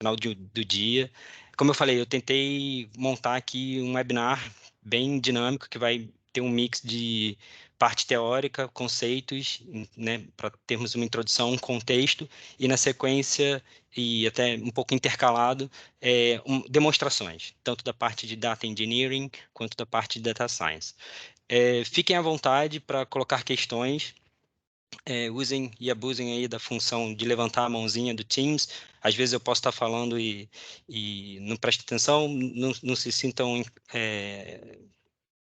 final do dia. Como eu falei, eu tentei montar aqui um webinar bem dinâmico, que vai ter um mix de parte teórica, conceitos, né, para termos uma introdução, um contexto, e na sequência, e até um pouco intercalado, demonstrações, tanto da parte de Data Engineering, quanto da parte de Data Science. Fiquem à vontade para colocar questões, usem e abusem aí da função de levantar a mãozinha do Teams. Às vezes eu posso estar falando e não preste atenção, não se sintam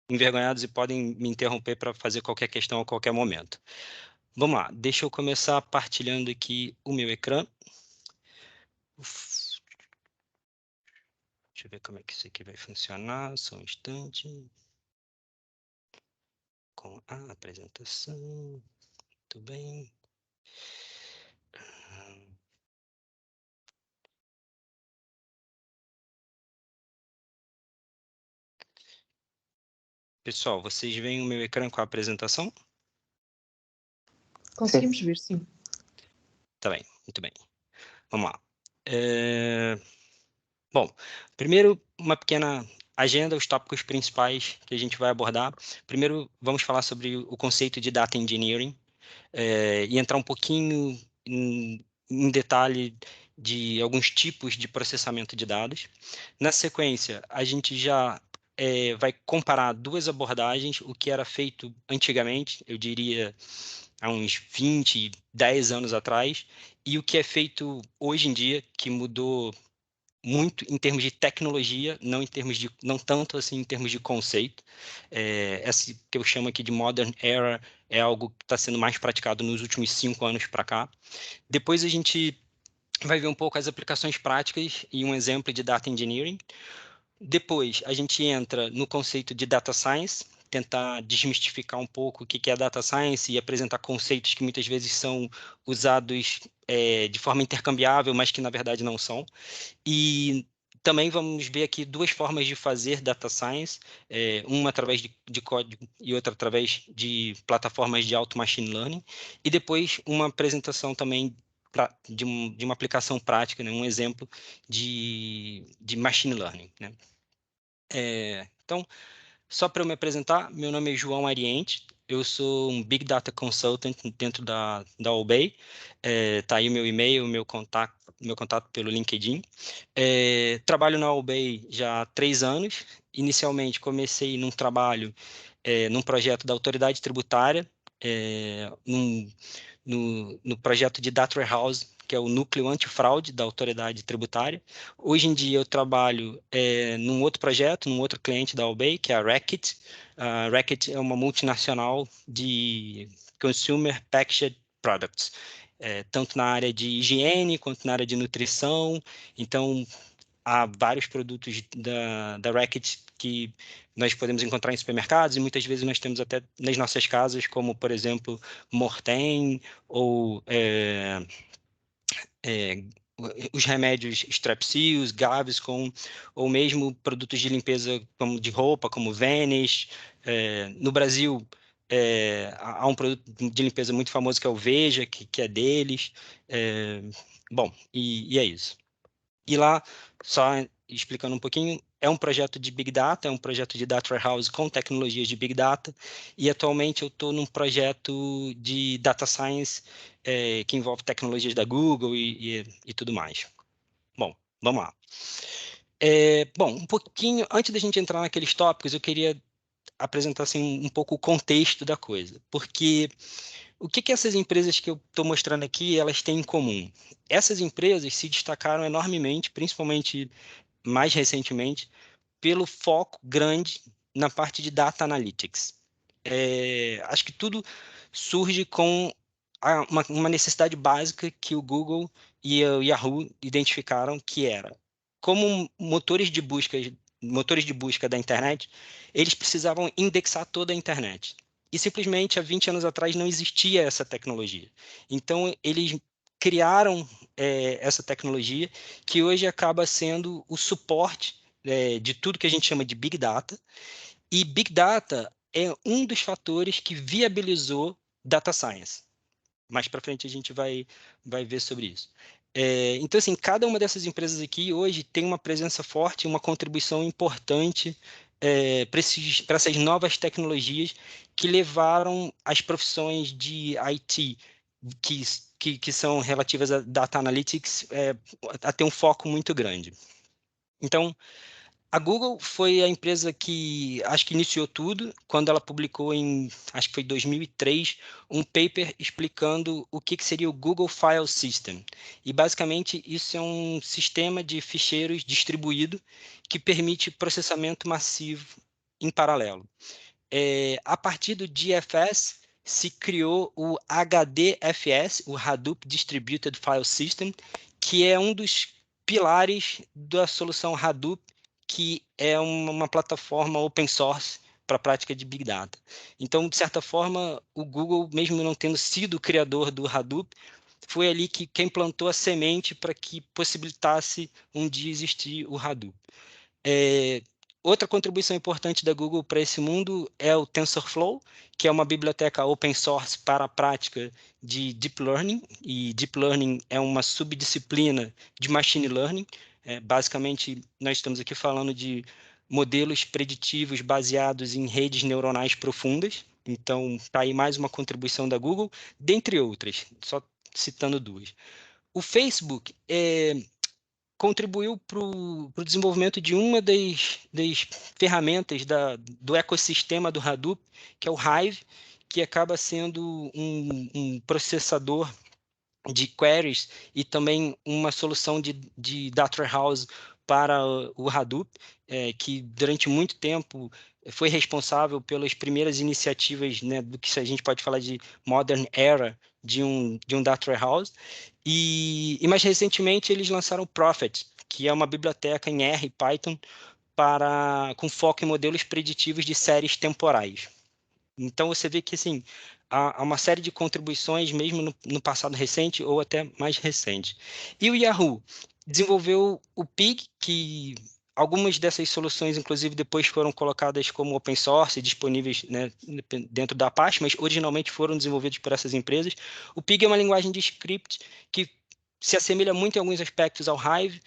envergonhados e podem me interromper para fazer qualquer questão a qualquer momento. Vamos lá, deixa eu começar partilhando aqui o meu ecrã. Deixa eu ver como é que isso aqui vai funcionar, só um instante. Com a apresentação, muito bem. Pessoal, vocês veem o meu ecrã com a apresentação? Conseguimos ver, sim. Tá bem, muito bem. Vamos lá. Bom, primeiro, uma pequena agenda, os tópicos principais que a gente vai abordar. Primeiro, vamos falar sobre o conceito de Data Engineering e entrar um pouquinho em detalhe de alguns tipos de processamento de dados. Na sequência, a gente já vai comparar duas abordagens, o que era feito antigamente, eu diria há uns 20, 10 anos atrás, e o que é feito hoje em dia, que mudou muito em termos de tecnologia, não tanto assim em termos de conceito. Esse que eu chamo aqui de Modern Era é algo que está sendo mais praticado nos últimos 5 anos para cá. Depois a gente vai ver um pouco as aplicações práticas e um exemplo de Data Engineering. Depois a gente entra no conceito de Data Science, tentar desmistificar um pouco o que é Data Science e apresentar conceitos que muitas vezes são usados de forma intercambiável, mas que na verdade não são. E também vamos ver aqui duas formas de fazer Data Science, uma através de código e outra através de plataformas de auto machine learning, e depois uma apresentação também de uma aplicação prática, né, um exemplo de machine learning, né? Então, só para eu me apresentar, meu nome é João Ariente, eu sou um Big Data Consultant dentro da Obey. Tá aí o meu e-mail, meu contato pelo LinkedIn. Trabalho na Obey já há 3 anos. Inicialmente comecei num trabalho, num projeto da Autoridade Tributária, no projeto de Data Warehouse, que é o núcleo antifraude da Autoridade Tributária. Hoje em dia eu trabalho num outro projeto, num outro cliente da Obey, que é a Reckitt. A Reckitt é uma multinacional de Consumer Packaged Products, tanto na área de higiene quanto na área de nutrição. Então, há vários produtos da Reckitt que nós podemos encontrar em supermercados e muitas vezes nós temos até nas nossas casas, como, por exemplo, Mortem ou os remédios Strepsils, Gaviscon, ou mesmo produtos de limpeza como de roupa, como Vanish. No Brasil, há um produto de limpeza muito famoso que é o Veja, que é deles. Bom, e é isso. E lá, só explicando um pouquinho, é um projeto de Big Data, é um projeto de Data Warehouse com tecnologias de Big Data, e atualmente eu estou num projeto de Data Science que envolve tecnologias da Google e tudo mais. Bom, vamos lá. Bom, um pouquinho, antes da gente entrar naqueles tópicos, eu queria apresentar assim, um pouco o contexto da coisa, porque o que essas empresas que eu estou mostrando aqui, elas têm em comum? Essas empresas se destacaram enormemente, principalmente mais recentemente, pelo foco grande na parte de Data Analytics. Acho que tudo surge com uma necessidade básica que o Google e o Yahoo identificaram, que era como motores de busca da internet, eles precisavam indexar toda a internet. E simplesmente há 20 anos atrás não existia essa tecnologia. Então, eles criaram essa tecnologia que hoje acaba sendo o suporte de tudo que a gente chama de Big Data. E Big Data é um dos fatores que viabilizou Data Science. Mais para frente a gente vai ver sobre isso. Então, assim, cada uma dessas empresas aqui hoje tem uma presença forte, uma contribuição importante para essas novas tecnologias que levaram as profissões de IT, que, que são relativas a data analytics, a ter um foco muito grande. Então, a Google foi a empresa que acho que iniciou tudo quando ela publicou acho que foi 2003, um paper explicando o que seria o Google File System. E basicamente isso é um sistema de ficheiros distribuído que permite processamento massivo em paralelo. A partir do GFS se criou o HDFS, o Hadoop Distributed File System, que é um dos pilares da solução Hadoop, que é uma plataforma open source para a prática de Big Data. Então, de certa forma, o Google, mesmo não tendo sido o criador do Hadoop, foi ali que quem plantou a semente para que possibilitasse um dia existir o Hadoop. Outra contribuição importante da Google para esse mundo é o TensorFlow, que é uma biblioteca open source para a prática de Deep Learning, e Deep Learning é uma subdisciplina de Machine Learning. Basicamente, nós estamos aqui falando de modelos preditivos baseados em redes neuronais profundas. Então, está aí mais uma contribuição da Google, dentre outras, só citando duas. O Facebook contribuiu para o desenvolvimento de uma das ferramentas do ecossistema do Hadoop, que é o Hive, que acaba sendo um processador de queries e também uma solução de data warehouse para o Hadoop, que durante muito tempo foi responsável pelas primeiras iniciativas, né, do que a gente pode falar de modern era de um data warehouse. E mais recentemente eles lançaram o Prophet, que é uma biblioteca em R e Python com foco em modelos preditivos de séries temporais. Então você vê que assim, há uma série de contribuições mesmo no passado recente ou até mais recente. E o Yahoo desenvolveu o Pig, que algumas dessas soluções, inclusive, depois foram colocadas como open source, disponíveis, né, dentro da Apache, mas originalmente foram desenvolvidos por essas empresas. O Pig é uma linguagem de script que se assemelha muito em alguns aspectos ao Hive,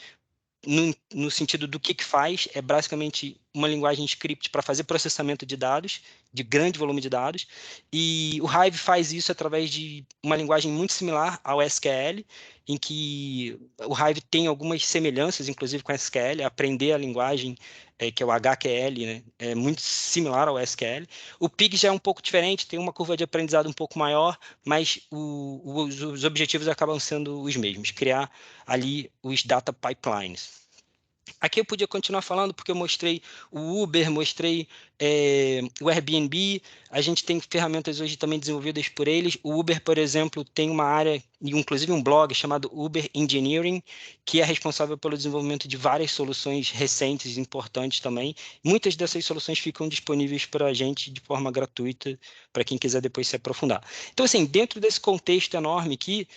no sentido do que faz, é basicamente uma linguagem script para fazer processamento de dados, de grande volume de dados, e o Hive faz isso através de uma linguagem muito similar ao SQL, em que o Hive tem algumas semelhanças, inclusive com a SQL, aprender a linguagem, que é o HQL, né, é muito similar ao SQL. O Pig já é um pouco diferente, tem uma curva de aprendizado um pouco maior, mas os objetivos acabam sendo os mesmos, criar ali os data pipelines. Aqui eu podia continuar falando porque eu mostrei o Uber, mostrei o Airbnb, a gente tem ferramentas hoje também desenvolvidas por eles. O Uber, por exemplo, tem uma área, inclusive um blog chamado Uber Engineering, que é responsável pelo desenvolvimento de várias soluções recentes e importantes também. Muitas dessas soluções ficam disponíveis para a gente de forma gratuita, para quem quiser depois se aprofundar. Então, assim, dentro desse contexto enorme aqui,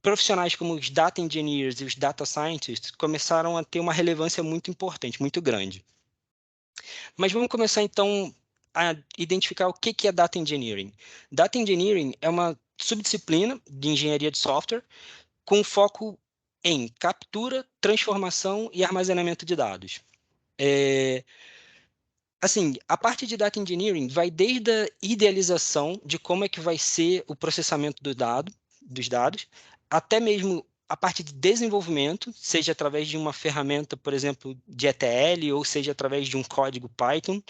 profissionais como os data engineers e os data scientists começaram a ter uma relevância muito importante, muito grande. Mas vamos começar então a identificar o que é data engineering. Data engineering é uma subdisciplina de engenharia de software com foco em captura, transformação e armazenamento de dados. Assim, a parte de data engineering vai desde a idealização de como é que vai ser o processamento dos dados, até mesmo a parte de desenvolvimento, seja através de uma ferramenta, por exemplo, de ETL, ou seja através de um código Python,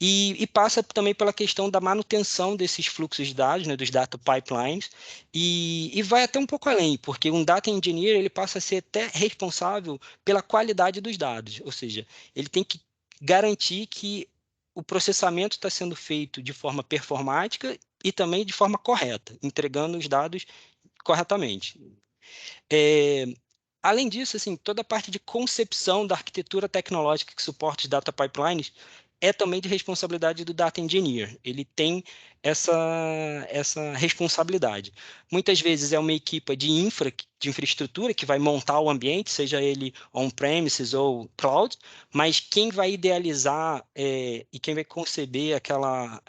e passa também pela questão da manutenção desses fluxos de dados, né, dos data pipelines, e vai até um pouco além, porque um data engineer ele passa a ser até responsável pela qualidade dos dados, ou seja, ele tem que garantir que o processamento está sendo feito de forma performática e também de forma correta, entregando os dados corretamente. É, Além disso, assim, toda a parte de concepção da arquitetura tecnológica que suporta os data pipelines é também de responsabilidade do data engineer. Ele tem essa, essa responsabilidade. Muitas vezes é uma equipe de infraestrutura que vai montar o ambiente, seja ele on-premises ou cloud, mas quem vai idealizar e quem vai conceber aquela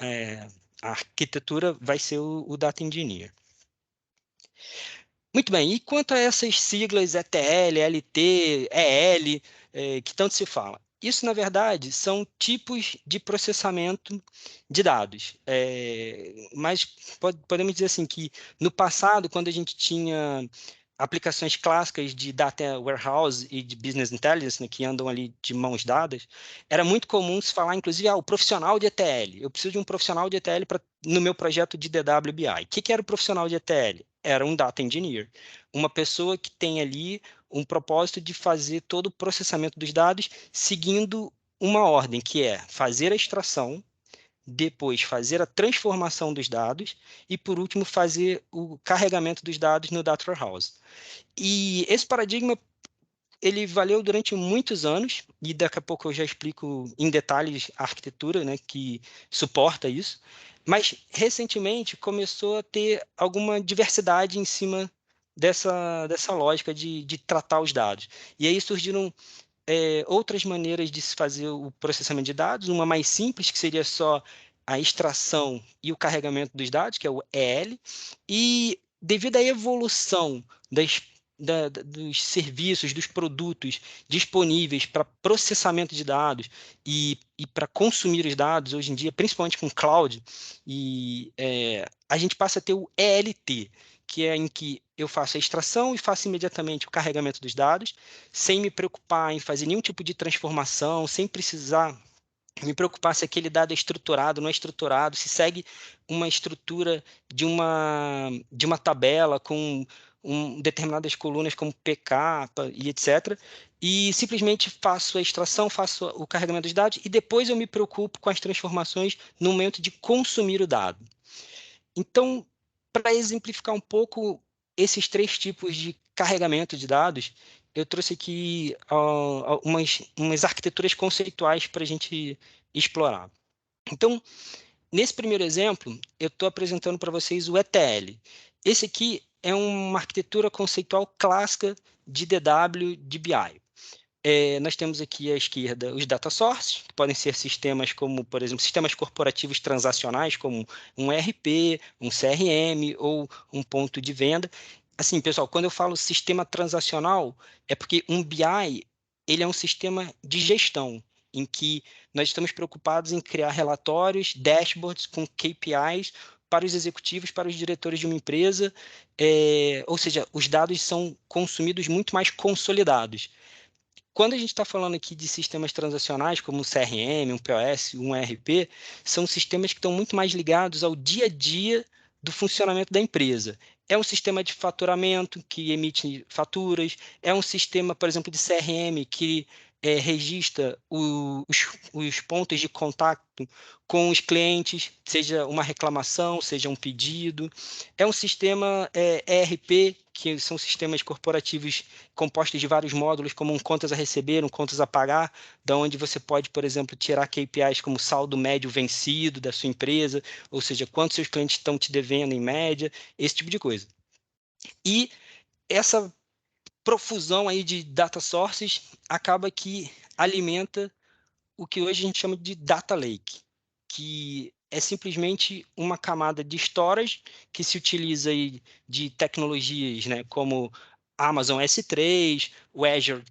a arquitetura vai ser o data engineer. Muito bem, e quanto a essas siglas ETL, LT, EL, que tanto se fala? Isso, na verdade, são tipos de processamento de dados. Mas podemos dizer assim que, no passado, quando a gente tinha aplicações clássicas de data warehouse e de business intelligence, né, que andam ali de mãos dadas, era muito comum se falar, inclusive, o profissional de ETL. Eu preciso de um profissional de ETL no meu projeto de DWBI. O que era o profissional de ETL? Era um data engineer, uma pessoa que tem ali um propósito de fazer todo o processamento dos dados seguindo uma ordem, que é fazer a extração, depois fazer a transformação dos dados e, por último, fazer o carregamento dos dados no data warehouse. E esse paradigma ele valeu durante muitos anos, e daqui a pouco eu já explico em detalhes a arquitetura, né, que suporta isso, mas recentemente começou a ter alguma diversidade em cima dessa lógica de tratar os dados. E aí surgiram outras maneiras de se fazer o processamento de dados, uma mais simples, que seria só a extração e o carregamento dos dados, que é o EL, e devido à evolução dos serviços, dos produtos disponíveis para processamento de dados e para consumir os dados, hoje em dia, principalmente com cloud, a gente passa a ter o ELT, que é em que eu faço a extração e faço imediatamente o carregamento dos dados, sem me preocupar em fazer nenhum tipo de transformação, sem precisar me preocupar se aquele dado é estruturado, não é estruturado, se segue uma estrutura de uma tabela com determinadas colunas como PK e etc. E simplesmente faço a extração, faço o carregamento dos dados e depois eu me preocupo com as transformações no momento de consumir o dado. Então, para exemplificar um pouco esses três tipos de carregamento de dados, eu trouxe aqui umas arquiteturas conceituais para a gente explorar. Então, nesse primeiro exemplo, eu estou apresentando para vocês o ETL. Esse aqui é uma arquitetura conceitual clássica de DW de BI. Nós temos aqui à esquerda os data sources, que podem ser sistemas como, por exemplo, sistemas corporativos transacionais, como um ERP, um CRM ou um ponto de venda. Assim, pessoal, quando eu falo sistema transacional, é porque um BI ele é um sistema de gestão, em que nós estamos preocupados em criar relatórios, dashboards com KPIs para os executivos, para os diretores de uma empresa, ou seja, os dados são consumidos muito mais consolidados. Quando a gente está falando aqui de sistemas transacionais, como um CRM, um POS, um ERP, são sistemas que estão muito mais ligados ao dia a dia do funcionamento da empresa. É um sistema de faturamento que emite faturas, é um sistema, por exemplo, de CRM que registra os pontos de contato com os clientes, seja uma reclamação, seja um pedido. É um sistema ERP, que são sistemas corporativos compostos de vários módulos, como um contas a receber, um contas a pagar, da onde você pode, por exemplo, tirar KPIs como saldo médio vencido da sua empresa, ou seja, quantos seus clientes estão te devendo em média, esse tipo de coisa. E essa profusão aí de data sources acaba que alimenta o que hoje a gente chama de data lake, que é simplesmente uma camada de storage que se utiliza aí de tecnologias, né, como Amazon S3, o Azure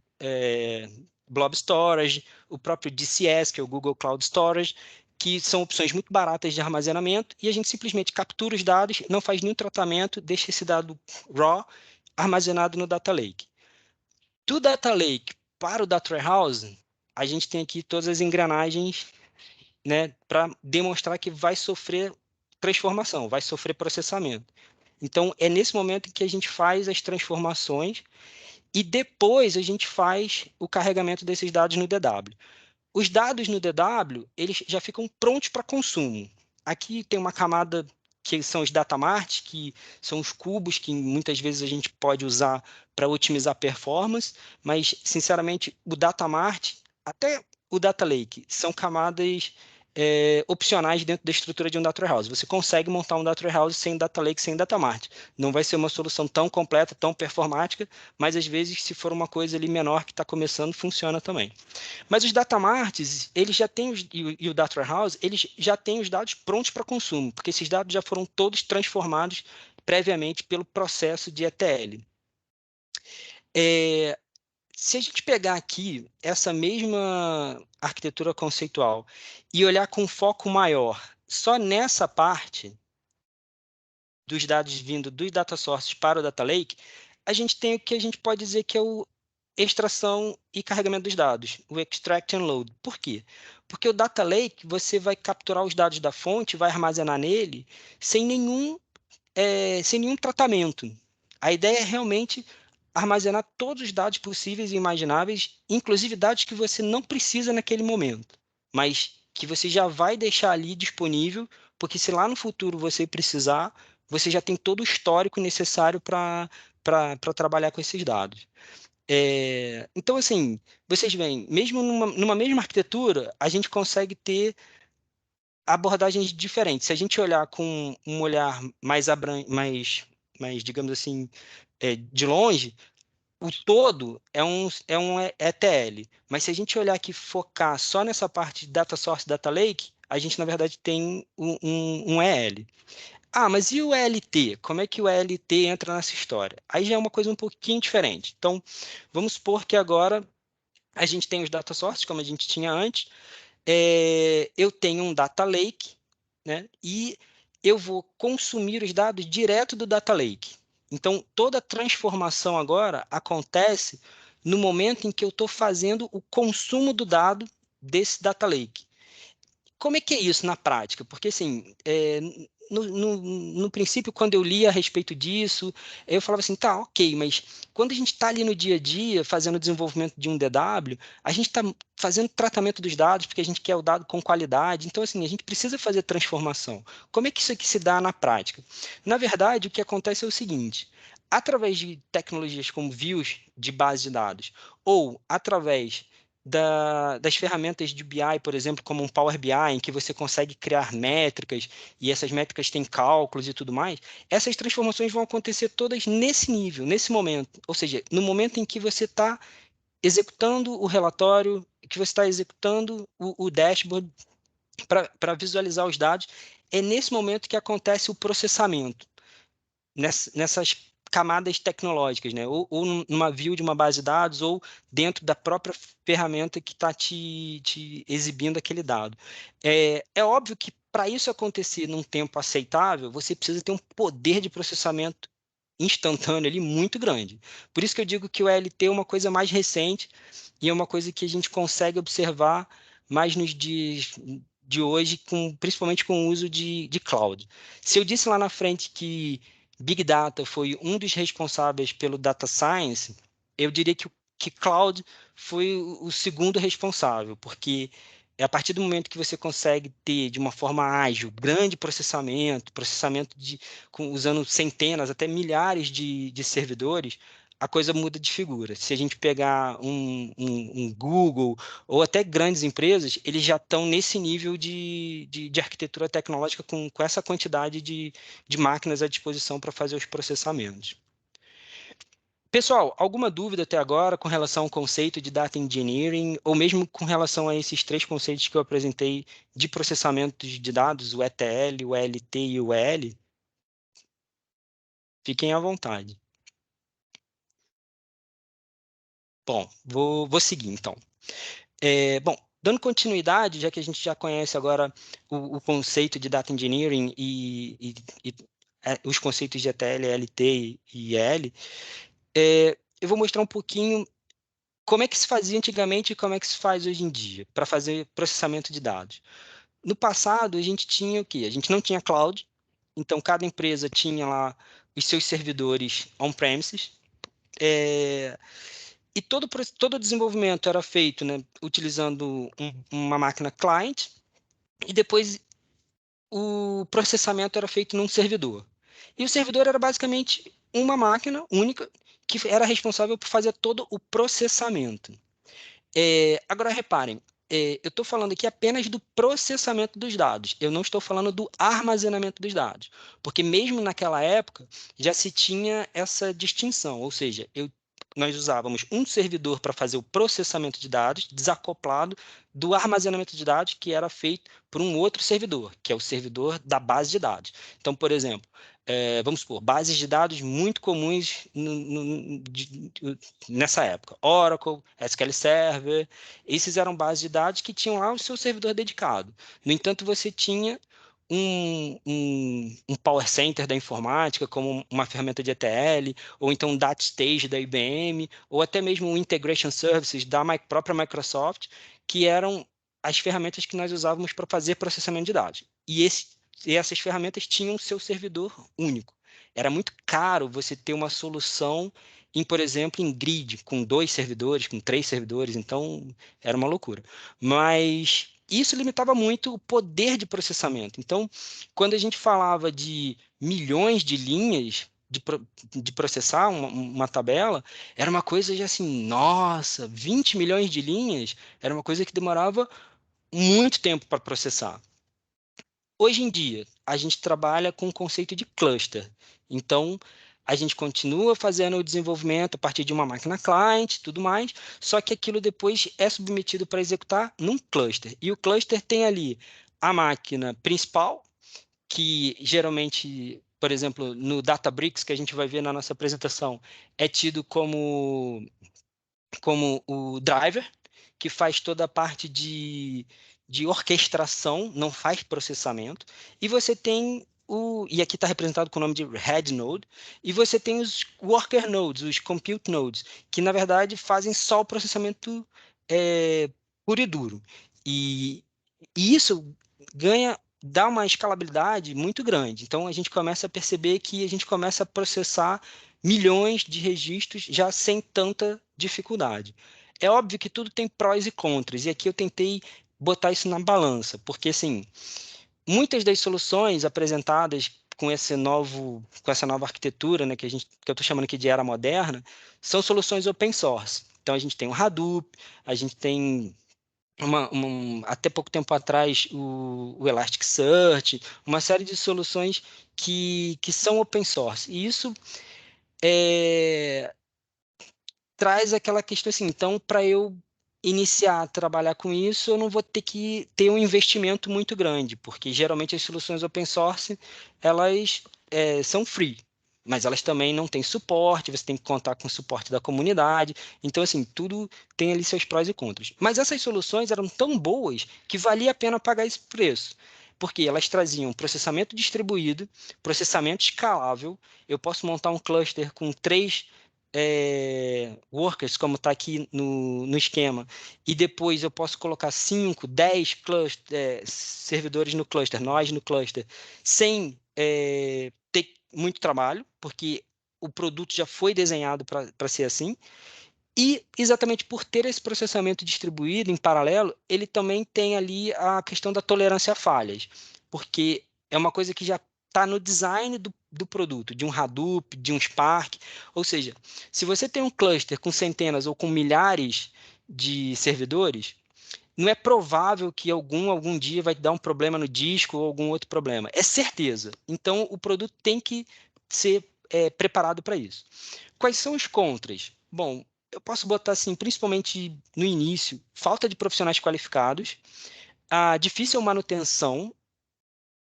Blob Storage, o próprio DCS, que é o Google Cloud Storage, que são opções muito baratas de armazenamento, e a gente simplesmente captura os dados, não faz nenhum tratamento, deixa esse dado raw armazenado no Data Lake. Do Data Lake para o Data Warehouse, a gente tem aqui todas as engrenagens, né, para demonstrar que vai sofrer transformação, vai sofrer processamento. Então, é nesse momento que a gente faz as transformações e depois a gente faz o carregamento desses dados no DW. Os dados no DW, eles já ficam prontos para consumo. Aqui tem uma camada que são os datamarts, que são os cubos que muitas vezes a gente pode usar para otimizar performance, mas, sinceramente, o datamart, até o data lake, são camadas opcionais dentro da estrutura de um data warehouse. Você consegue montar um data warehouse sem data lake, sem datamart. Não vai ser uma solução tão completa, tão performática, mas às vezes, se for uma coisa ali menor que está começando, funciona também. Mas os datamarts, eles já têm e o data warehouse, eles já têm os dados prontos para consumo, porque esses dados já foram todos transformados previamente pelo processo de ETL. Se a gente pegar aqui essa mesma arquitetura conceitual e olhar com foco maior só nessa parte dos dados vindo dos data sources para o data lake, a gente tem o que a gente pode dizer que é o extração e carregamento dos dados, o extract and load. Por quê? Porque o data lake, você vai capturar os dados da fonte, vai armazenar nele sem nenhum tratamento. A ideia é realmente armazenar todos os dados possíveis e imagináveis, inclusive dados que você não precisa naquele momento, mas que você já vai deixar ali disponível, porque se lá no futuro você precisar, você já tem todo o histórico necessário para trabalhar com esses dados. Então, assim, vocês veem, mesmo numa mesma arquitetura, a gente consegue ter abordagens diferentes. Se a gente olhar com um olhar mais, digamos assim, de longe, o todo é um ETL. Mas se a gente olhar aqui focar só nessa parte de Data Source, Data Lake, a gente, na verdade, tem um EL. Ah, mas e o ELT? Como é que o ELT entra nessa história? Aí já é uma coisa um pouquinho diferente. Então, vamos supor que agora a gente tem os data sources, como a gente tinha antes, eu tenho um data lake, né? E eu vou consumir os dados direto do data lake. Então, toda a transformação agora acontece no momento em que eu estou fazendo o consumo do dado desse data lake. Como é que é isso na prática? Porque, assim, no princípio, quando eu li a respeito disso, eu falava assim, tá, ok, mas quando a gente está ali no dia a dia, fazendo o desenvolvimento de um DW, a gente está fazendo tratamento dos dados, porque a gente quer o dado com qualidade, então, assim, a gente precisa fazer transformação. Como é que isso aqui se dá na prática? Na verdade, o que acontece é o seguinte, através de tecnologias como views de base de dados, ou através das ferramentas de BI, por exemplo, como um Power BI, em que você consegue criar métricas e essas métricas têm cálculos e tudo mais, essas transformações vão acontecer todas nesse nível, nesse momento. Ou seja, no momento em que você está executando o relatório, que você está executando o dashboard para visualizar os dados, é nesse momento que acontece o processamento nessas camadas tecnológicas, né? Ou numa view de uma base de dados, ou dentro da própria ferramenta que está te exibindo aquele dado. É óbvio que para isso acontecer num tempo aceitável, você precisa ter um poder de processamento instantâneo ali muito grande. Por isso que eu digo que o ELT é uma coisa mais recente e é uma coisa que a gente consegue observar mais nos dias de hoje, principalmente com o uso de cloud. Se eu disse lá na frente que Big Data foi um dos responsáveis pelo Data Science, eu diria que Cloud foi o segundo responsável, porque é a partir do momento que você consegue ter, de uma forma ágil, grande processamento usando centenas, até milhares de servidores, a coisa muda de figura. Se a gente pegar um Google ou até grandes empresas, eles já estão nesse nível de arquitetura tecnológica com essa quantidade de máquinas à disposição para fazer os processamentos. Pessoal, alguma dúvida até agora com relação ao conceito de Data Engineering, ou mesmo com relação a esses três conceitos que eu apresentei de processamento de dados, o ETL, o ELT e o EL? Fiquem à vontade. Bom, vou seguir então. Bom, dando continuidade, já que a gente já conhece agora o conceito de Data Engineering e os conceitos de ETL, ELT e EL, eu vou mostrar um pouquinho como é que se fazia antigamente e como é que se faz hoje em dia para fazer processamento de dados. No passado, a gente tinha o quê? A gente não tinha cloud, então cada empresa tinha lá os seus servidores on-premises, e todo o desenvolvimento era feito, né, utilizando uma máquina client, e depois o processamento era feito num servidor. E o servidor era basicamente uma máquina única que era responsável por fazer todo o processamento. Agora, reparem, eu estou falando aqui apenas do processamento dos dados, eu não estou falando do armazenamento dos dados, porque mesmo naquela época já se tinha essa distinção, ou seja, nós usávamos um servidor para fazer o processamento de dados, desacoplado do armazenamento de dados, que era feito por um outro servidor, que é o servidor da base de dados. Então, por exemplo, vamos supor, bases de dados muito comuns nessa época. Oracle, SQL Server, esses eram bases de dados que tinham lá o seu servidor dedicado. No entanto, você tinha um Power Center da informática, como uma ferramenta de ETL, ou então um DataStage da IBM, ou até mesmo o Integration Services da própria Microsoft, que eram as ferramentas que nós usávamos para fazer processamento de dados. E essas ferramentas tinham seu servidor único. Era muito caro você ter uma solução por exemplo, em grid, com 2 servidores, com 3 servidores, então era uma loucura. Mas isso limitava muito o poder de processamento. Então, quando a gente falava de milhões de linhas de processar uma tabela, era uma coisa de assim, nossa, 20 milhões de linhas, era uma coisa que demorava muito tempo para processar. Hoje em dia, a gente trabalha com o conceito de cluster. Então, a gente continua fazendo o desenvolvimento a partir de uma máquina client e tudo mais, só que aquilo depois é submetido para executar num cluster. E o cluster tem ali a máquina principal, que geralmente, por exemplo, no Databricks, que a gente vai ver na nossa apresentação, é tido como o driver, que faz toda a parte de orquestração, não faz processamento, e você tem e aqui está representado com o nome de Head Node, e você tem os Worker Nodes, os Compute Nodes, que na verdade fazem só o processamento puro e duro. E isso dá uma escalabilidade muito grande. Então, a gente começa a perceber que a gente começa a processar milhões de registros já sem tanta dificuldade. É óbvio que tudo tem prós e contras, e aqui eu tentei botar isso na balança, porque assim, muitas das soluções apresentadas com essa nova arquitetura, né, que eu estou chamando aqui de era moderna, são soluções open source. Então a gente tem o Hadoop, a gente tem até pouco tempo atrás o Elasticsearch, uma série de soluções que são open source. E isso traz aquela questão assim, então, para eu iniciar a trabalhar com isso, eu não vou ter que ter um investimento muito grande, porque geralmente as soluções open source, elas são free, mas elas também não têm suporte, você tem que contar com o suporte da comunidade, então, assim, tudo tem ali seus prós e contras. Mas essas soluções eram tão boas que valia a pena pagar esse preço, porque elas traziam processamento distribuído, processamento escalável, eu posso montar um cluster com 3 workers, como está aqui no esquema, e depois eu posso colocar 5, 10 servidores no cluster, nós no cluster, sem ter muito trabalho, porque o produto já foi desenhado para ser assim, e exatamente por ter esse processamento distribuído em paralelo, ele também tem ali a questão da tolerância a falhas, porque é uma coisa que já está no design do produto, de um Hadoop, de um Spark. Ou seja, se você tem um cluster com centenas ou com milhares de servidores, não é provável que algum dia vai dar um problema no disco ou algum outro problema. É certeza. Então, o produto tem que ser preparado para isso. Quais são os contras? Bom, eu posso botar assim, principalmente no início, falta de profissionais qualificados, a difícil manutenção,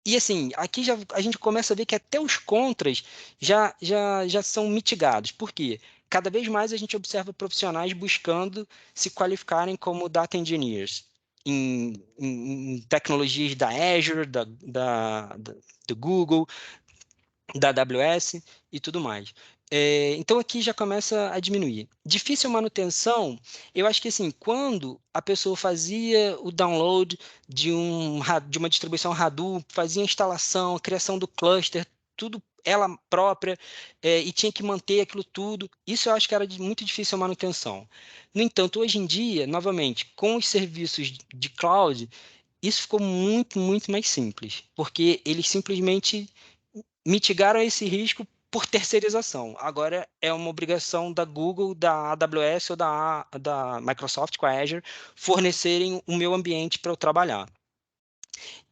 e assim, aqui a gente começa a ver que até os contras já são mitigados. Por quê? Cada vez mais a gente observa profissionais buscando se qualificarem como data engineers em tecnologias da Azure, do Google, da AWS e tudo mais. Então aqui já começa a diminuir. Difícil manutenção, eu acho que assim, quando a pessoa fazia o download de uma distribuição Hadoop, fazia a instalação, a criação do cluster, tudo ela própria, e tinha que manter aquilo tudo, isso eu acho que era muito difícil a manutenção. No entanto, hoje em dia, novamente, com os serviços de cloud, isso ficou muito, muito mais simples, porque eles simplesmente mitigaram esse risco por terceirização. Agora é uma obrigação da Google, da AWS ou da Microsoft com a Azure fornecerem o meu ambiente para eu trabalhar.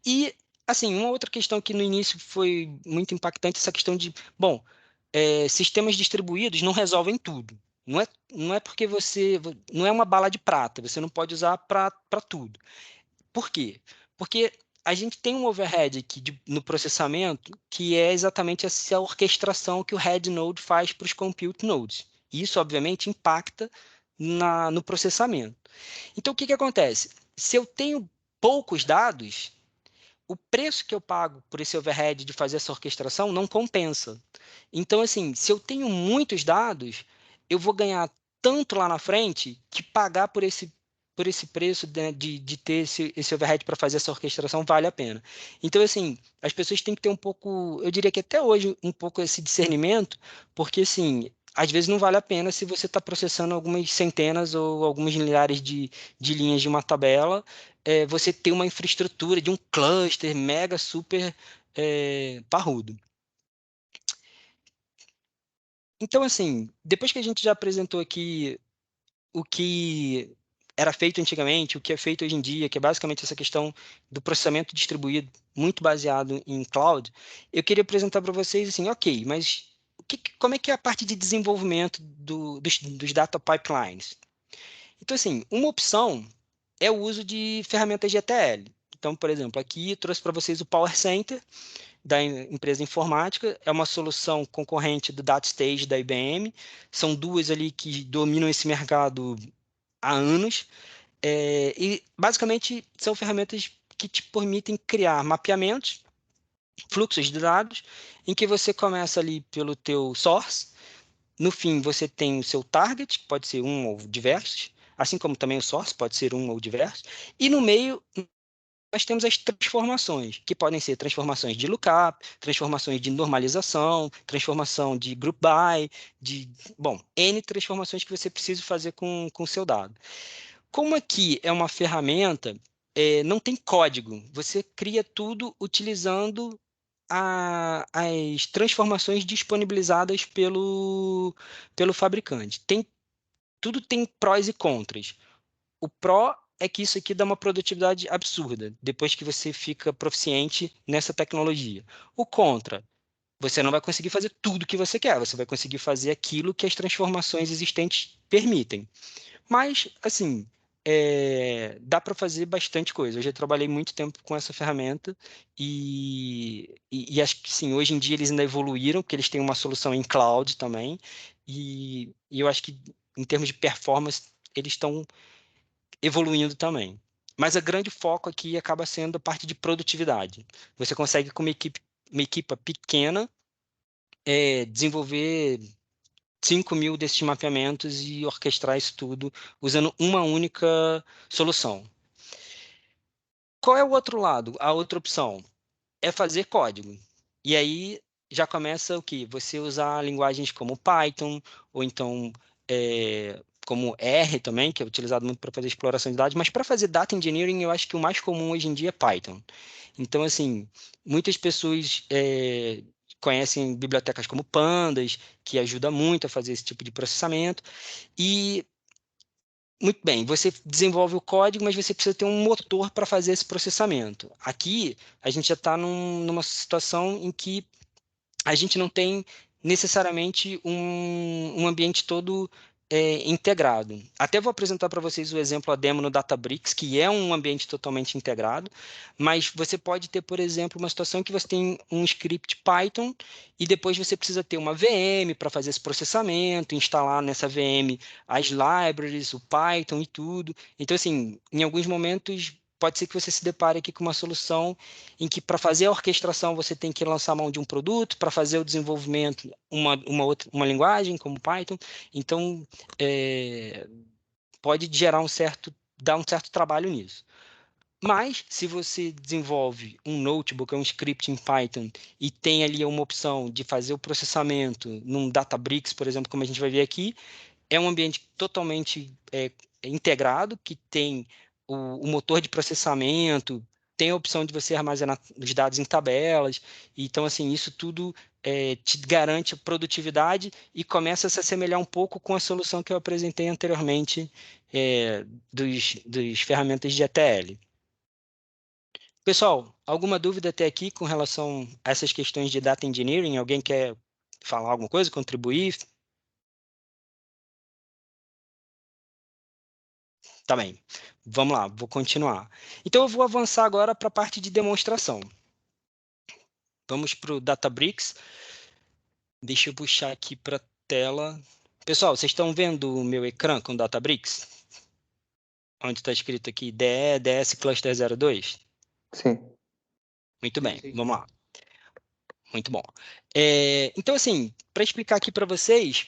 E, assim, uma outra questão que no início foi muito impactante, essa questão de, bom, sistemas distribuídos não resolvem tudo. Não é porque não é uma bala de prata, você não pode usar para tudo. Por quê? Porque a gente tem um overhead aqui no processamento que é exatamente essa orquestração que o head node faz para os compute nodes. Isso, obviamente, impacta no processamento. Então, o que acontece? Se eu tenho poucos dados, o preço que eu pago por esse overhead de fazer essa orquestração não compensa. Então, assim, se eu tenho muitos dados, eu vou ganhar tanto lá na frente que pagar por esse preço de ter esse overhead para fazer essa orquestração vale a pena. Então, assim, as pessoas têm que ter um pouco, eu diria que até hoje, um pouco esse discernimento, porque, assim, às vezes não vale a pena se você está processando algumas centenas ou algumas milhares de linhas de uma tabela, você ter uma infraestrutura de um cluster mega super parrudo. Então, assim, depois que a gente já apresentou aqui o que era feito antigamente, o que é feito hoje em dia, que é basicamente essa questão do processamento distribuído, muito baseado em cloud, eu queria apresentar para vocês assim, ok, mas como é que é a parte de desenvolvimento dos data pipelines? Então, assim, uma opção é o uso de ferramentas de ETL. Então, por exemplo, aqui eu trouxe para vocês o Power Center, da empresa informática, é uma solução concorrente do DataStage da IBM, são duas ali que dominam esse mercado há anos, e basicamente são ferramentas que te permitem criar mapeamentos, fluxos de dados, em que você começa ali pelo teu source, no fim você tem o seu target, que pode ser um ou diversos, assim como também o source pode ser um ou diversos, e no meio nós temos as transformações, que podem ser transformações de lookup, transformações de normalização, transformação de group by, bom, N transformações que você precisa fazer com o seu dado. Como aqui é uma ferramenta, não tem código, você cria tudo utilizando as transformações disponibilizadas pelo fabricante. Tudo tem prós e contras. O pró é que isso aqui dá uma produtividade absurda, depois que você fica proficiente nessa tecnologia. O contra, você não vai conseguir fazer tudo que você quer, você vai conseguir fazer aquilo que as transformações existentes permitem. Mas, assim, dá para fazer bastante coisa. Eu já trabalhei muito tempo com essa ferramenta e acho que, sim, hoje em dia eles ainda evoluíram, porque eles têm uma solução em cloud também, e eu acho que, em termos de performance, eles estão evoluindo também. Mas o grande foco aqui acaba sendo a parte de produtividade. Você consegue, com uma equipe pequena, desenvolver 5.000 desses mapeamentos e orquestrar isso tudo usando uma única solução. Qual é o outro lado? A outra opção é fazer código. E aí já começa o que? Você usar linguagens como Python, ou então como R também, que é utilizado muito para fazer exploração de dados, mas para fazer data engineering eu acho que o mais comum hoje em dia é Python. Então, assim, muitas pessoas conhecem bibliotecas como Pandas, que ajuda muito a fazer esse tipo de processamento, e muito bem, você desenvolve o código, mas você precisa ter um motor para fazer esse processamento. Aqui, a gente já está numa situação em que a gente não tem necessariamente um ambiente todo integrado. Até vou apresentar para vocês o exemplo, a demo no Databricks, que é um ambiente totalmente integrado, mas você pode ter, por exemplo, uma situação que você tem um script Python e depois você precisa ter uma VM para fazer esse processamento, instalar nessa VM as libraries, o Python e tudo. Então, assim, em alguns momentos pode ser que você se depare aqui com uma solução em que para fazer a orquestração você tem que lançar mão de um produto, para fazer o desenvolvimento uma linguagem como Python. Então, pode gerar dar um certo trabalho nisso. Mas, se você desenvolve um notebook, um script em Python, e tem ali uma opção de fazer o processamento num Databricks, por exemplo, como a gente vai ver aqui, é um ambiente totalmente integrado, que tem o motor de processamento, tem a opção de você armazenar os dados em tabelas. Então, assim, isso tudo te garante produtividade e começa a se assemelhar um pouco com a solução que eu apresentei anteriormente dos ferramentas de ETL. Pessoal, alguma dúvida até aqui com relação a essas questões de data engineering? Alguém quer falar alguma coisa, contribuir? Tá bem. Vamos lá, vou continuar. Então, eu vou avançar agora para a parte de demonstração. Vamos para o Databricks. Deixa eu puxar aqui para a tela. Pessoal, vocês estão vendo o meu ecrã com Databricks? Onde está escrito aqui DE, DS Cluster 02? Sim. Muito bem, vamos lá. Muito bom. Então, assim, para explicar aqui para vocês,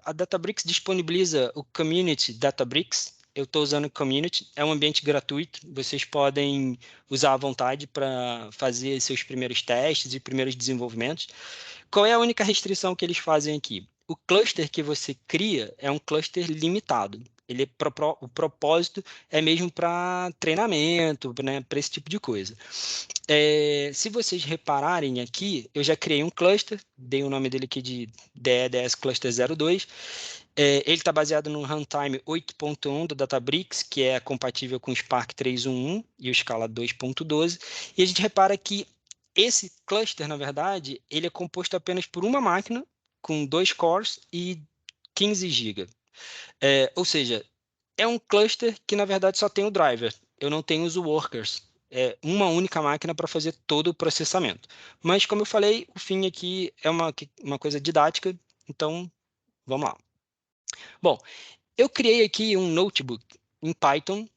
a Databricks disponibiliza o Community Databricks. Eu estou usando o Community, é um ambiente gratuito, vocês podem usar à vontade para fazer seus primeiros testes e primeiros desenvolvimentos. Qual é a única restrição que eles fazem aqui? O cluster que você cria é um cluster limitado. O propósito é mesmo para treinamento, né, para esse tipo de coisa. Se vocês repararem aqui, eu já criei um cluster, dei o nome dele aqui de DEDS Cluster 02. Ele está baseado no Runtime 8.1 do Databricks, que é compatível com o Spark 3.1.1 e o Scala 2.12. E a gente repara que esse cluster, na verdade, ele é composto apenas por uma máquina, com 2 cores e 15 GB. Ou seja, é um cluster que, na verdade, só tem o driver. Eu não tenho os workers. É uma única máquina para fazer todo o processamento. Mas, como eu falei, o fim aqui é uma coisa didática, então vamos lá. Bom, eu criei aqui um notebook em Python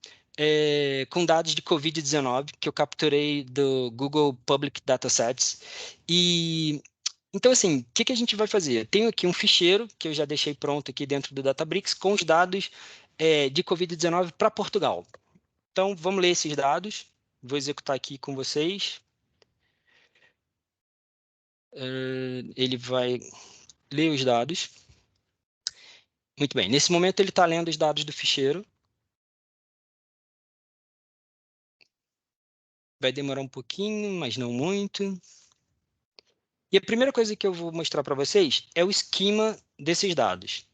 com dados de Covid-19 que eu capturei do Google Public Datasets. Então, assim, o que a gente vai fazer? Eu tenho aqui um ficheiro que eu já deixei pronto aqui dentro do Databricks com os dados de Covid-19 para Portugal. Então, vamos ler esses dados. Vou executar aqui com vocês. Ele vai ler os dados. Muito bem. Nesse momento, ele está lendo os dados do ficheiro. Vai demorar um pouquinho, mas não muito. E a primeira coisa que eu vou mostrar para vocês é o esquema desses dados.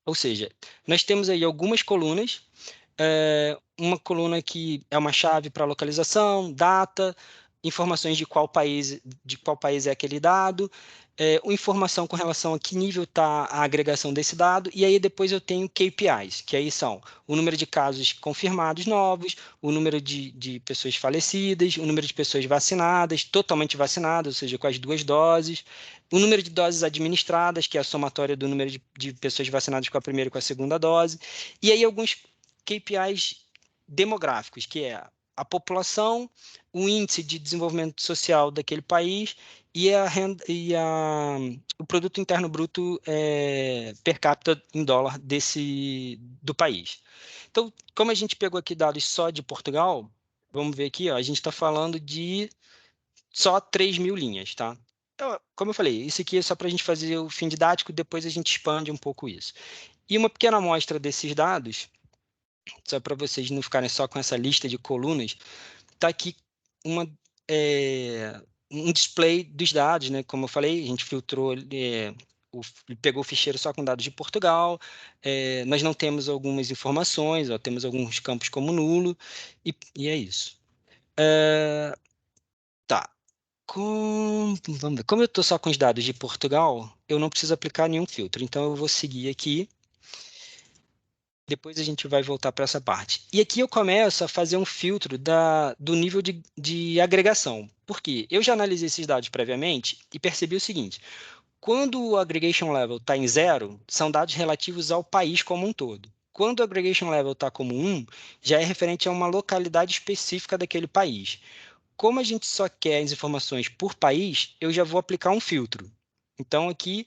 Ou seja, nós temos aí algumas colunas. Uma coluna que é uma chave para localização, data, informações de qual país é aquele dado, informação com relação a que nível está a agregação desse dado, e aí depois eu tenho KPIs, que aí são o número de casos confirmados novos, o número de pessoas falecidas, o número de pessoas vacinadas, totalmente vacinadas, ou seja, com as 2 doses, o número de doses administradas, que é a somatória do número de pessoas vacinadas com a primeira e com a segunda dose, e aí alguns KPIs demográficos, que é a população, o índice de desenvolvimento social daquele país e a renda o produto interno bruto per capita em dólar do país. Então, como a gente pegou aqui dados só de Portugal, vamos ver aqui, ó, a gente está falando de só 3.000 linhas, tá? Então, como eu falei, isso aqui é só para a gente fazer o fim didático, depois a gente expande um pouco isso. E uma pequena amostra desses dados, só para vocês não ficarem só com essa lista de colunas, está aqui um display dos dados, né? Como eu falei, a gente filtrou, pegou o ficheiro só com dados de Portugal, nós não temos algumas informações, ó, temos alguns campos como nulo, e é isso. Tá. Vamos ver. Como eu estou só com os dados de Portugal, eu não preciso aplicar nenhum filtro, então eu vou seguir aqui. Depois a gente vai voltar para essa parte. E aqui eu começo a fazer um filtro do nível de agregação. Por quê? Eu já analisei esses dados previamente e percebi o seguinte: quando o aggregation level está em 0, são dados relativos ao país como um todo. Quando o aggregation level está como 1, já é referente a uma localidade específica daquele país. Como a gente só quer as informações por país, eu já vou aplicar um filtro. Então, aqui,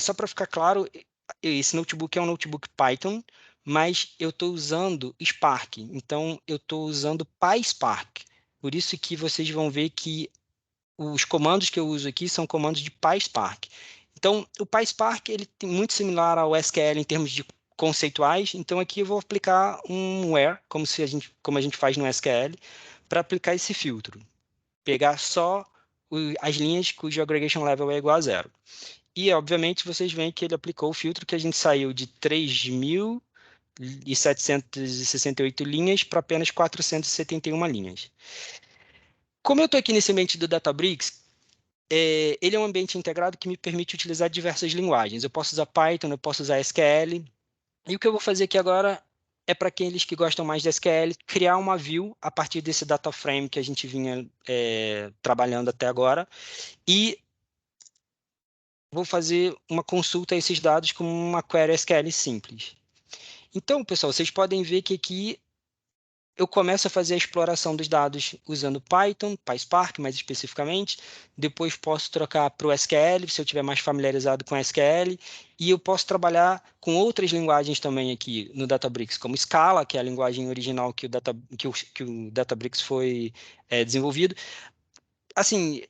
só para ficar claro, esse notebook é um notebook Python, mas eu estou usando Spark. Então, eu estou usando PySpark. Por isso que vocês vão ver que os comandos que eu uso aqui são comandos de PySpark. Então, o PySpark ele tem muito similar ao SQL em termos de conceituais. Então, aqui eu vou aplicar um where, como a gente faz no SQL, para aplicar esse filtro. Pegar só as linhas cujo aggregation level é igual a 0. E, obviamente, vocês veem que ele aplicou o filtro que a gente saiu de 3.768 linhas para apenas 471 linhas. Como eu estou aqui nesse ambiente do Databricks, ele é um ambiente integrado que me permite utilizar diversas linguagens. Eu posso usar Python, eu posso usar SQL, E o que eu vou fazer aqui agora é para aqueles que gostam mais de SQL, criar uma view a partir desse data frame que a gente vinha trabalhando até agora, e vou fazer uma consulta a esses dados com uma query SQL simples. Então, pessoal, vocês podem ver que aqui eu começo a fazer a exploração dos dados usando Python, PySpark mais especificamente, depois posso trocar para o SQL, se eu estiver mais familiarizado com SQL, e eu posso trabalhar com outras linguagens também aqui no Databricks, como Scala, que é a linguagem original que o Databricks foi desenvolvido. Assim,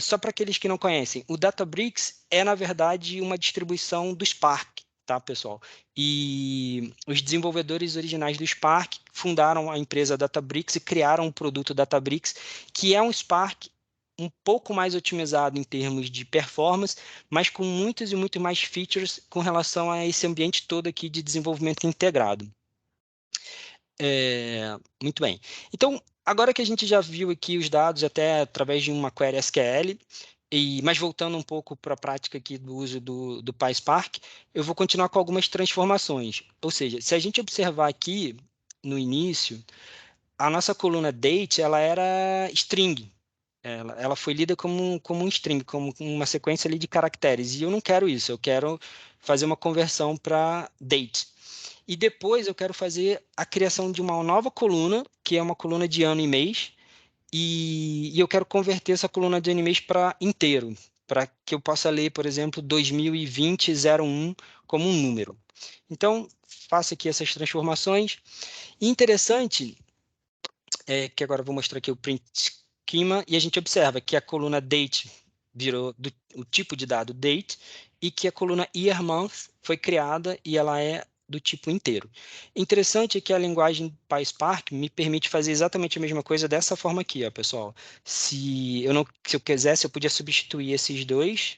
só para aqueles que não conhecem, o Databricks é, na verdade, uma distribuição do Spark, tá, pessoal? E os desenvolvedores originais do Spark fundaram a empresa Databricks e criaram o produto Databricks, que é um Spark um pouco mais otimizado em termos de performance, mas com muitos e muito mais features com relação a esse ambiente todo aqui de desenvolvimento integrado. Muito bem. Então, agora que a gente já viu aqui os dados até através de uma query SQL, mas voltando um pouco para a prática aqui do uso do PySpark, eu vou continuar com algumas transformações. Ou seja, se a gente observar aqui no início, a nossa coluna date ela era string. Ela foi lida como um string, como uma sequência ali de caracteres. E eu não quero isso, eu quero fazer uma conversão para date. E depois eu quero fazer a criação de uma nova coluna, que é uma coluna de ano e mês, e eu quero converter essa coluna de ano e mês para inteiro, para que eu possa ler, por exemplo, 2020-01 como um número. Então, faço aqui essas transformações. E interessante é que agora eu vou mostrar aqui o print schema, e a gente observa que a coluna date virou o tipo de dado date, e que a coluna year month foi criada e ela é do tipo inteiro. Interessante é que a linguagem PySpark me permite fazer exatamente a mesma coisa dessa forma aqui, ó, pessoal. Se eu quisesse, eu podia substituir esses dois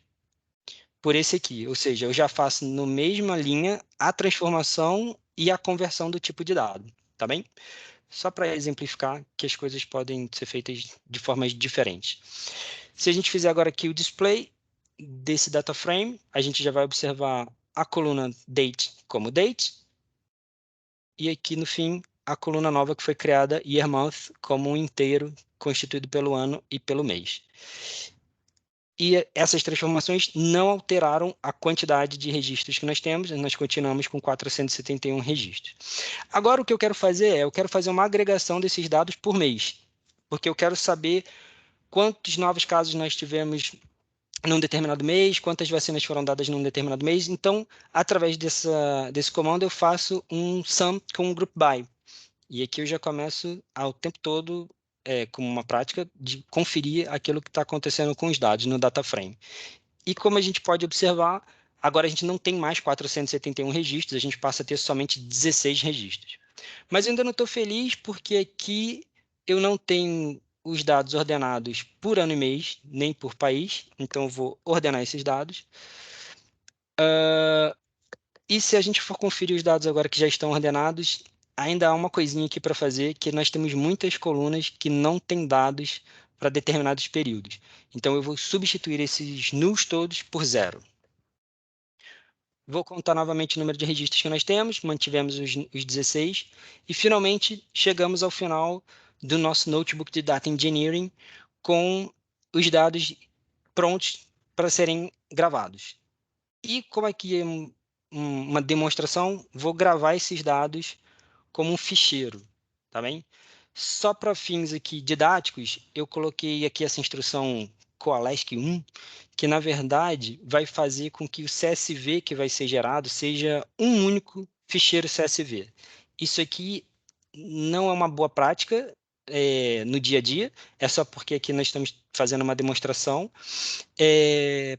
por esse aqui, ou seja, eu já faço no mesma linha a transformação e a conversão do tipo de dado, tá bem? Só para exemplificar que as coisas podem ser feitas de formas diferentes. Se a gente fizer agora aqui o display desse data frame, a gente já vai observar a coluna date como date, e aqui no fim a coluna nova que foi criada, year month, como um inteiro constituído pelo ano e pelo mês. E essas transformações não alteraram a quantidade de registros que nós temos, nós continuamos com 471 registros. Agora o que eu quero fazer eu quero fazer uma agregação desses dados por mês, porque eu quero saber quantos novos casos nós tivemos num determinado mês, quantas vacinas foram dadas num determinado mês. Então, através desse comando, eu faço um sum com um group by. E aqui eu já começo ao tempo todo, como uma prática, de conferir aquilo que está acontecendo com os dados no data frame. E como a gente pode observar, agora a gente não tem mais 471 registros, a gente passa a ter somente 16 registros. Mas eu ainda não estou feliz porque aqui eu não tenho os dados ordenados por ano e mês, nem por país, então eu vou ordenar esses dados. E se a gente for conferir os dados agora que já estão ordenados, ainda há uma coisinha aqui para fazer, que nós temos muitas colunas que não têm dados para determinados períodos. Então eu vou substituir esses nulls todos por 0. Vou contar novamente o número de registros que nós temos, mantivemos os 16, e finalmente chegamos ao final do nosso notebook de Data Engineering com os dados prontos para serem gravados. E como aqui é uma demonstração, vou gravar esses dados como um ficheiro, tá bem? Só para fins aqui didáticos, eu coloquei aqui essa instrução coalesce 1, que na verdade vai fazer com que o CSV que vai ser gerado seja um único ficheiro CSV. Isso aqui não é uma boa prática no dia a dia, é só porque aqui nós estamos fazendo uma demonstração,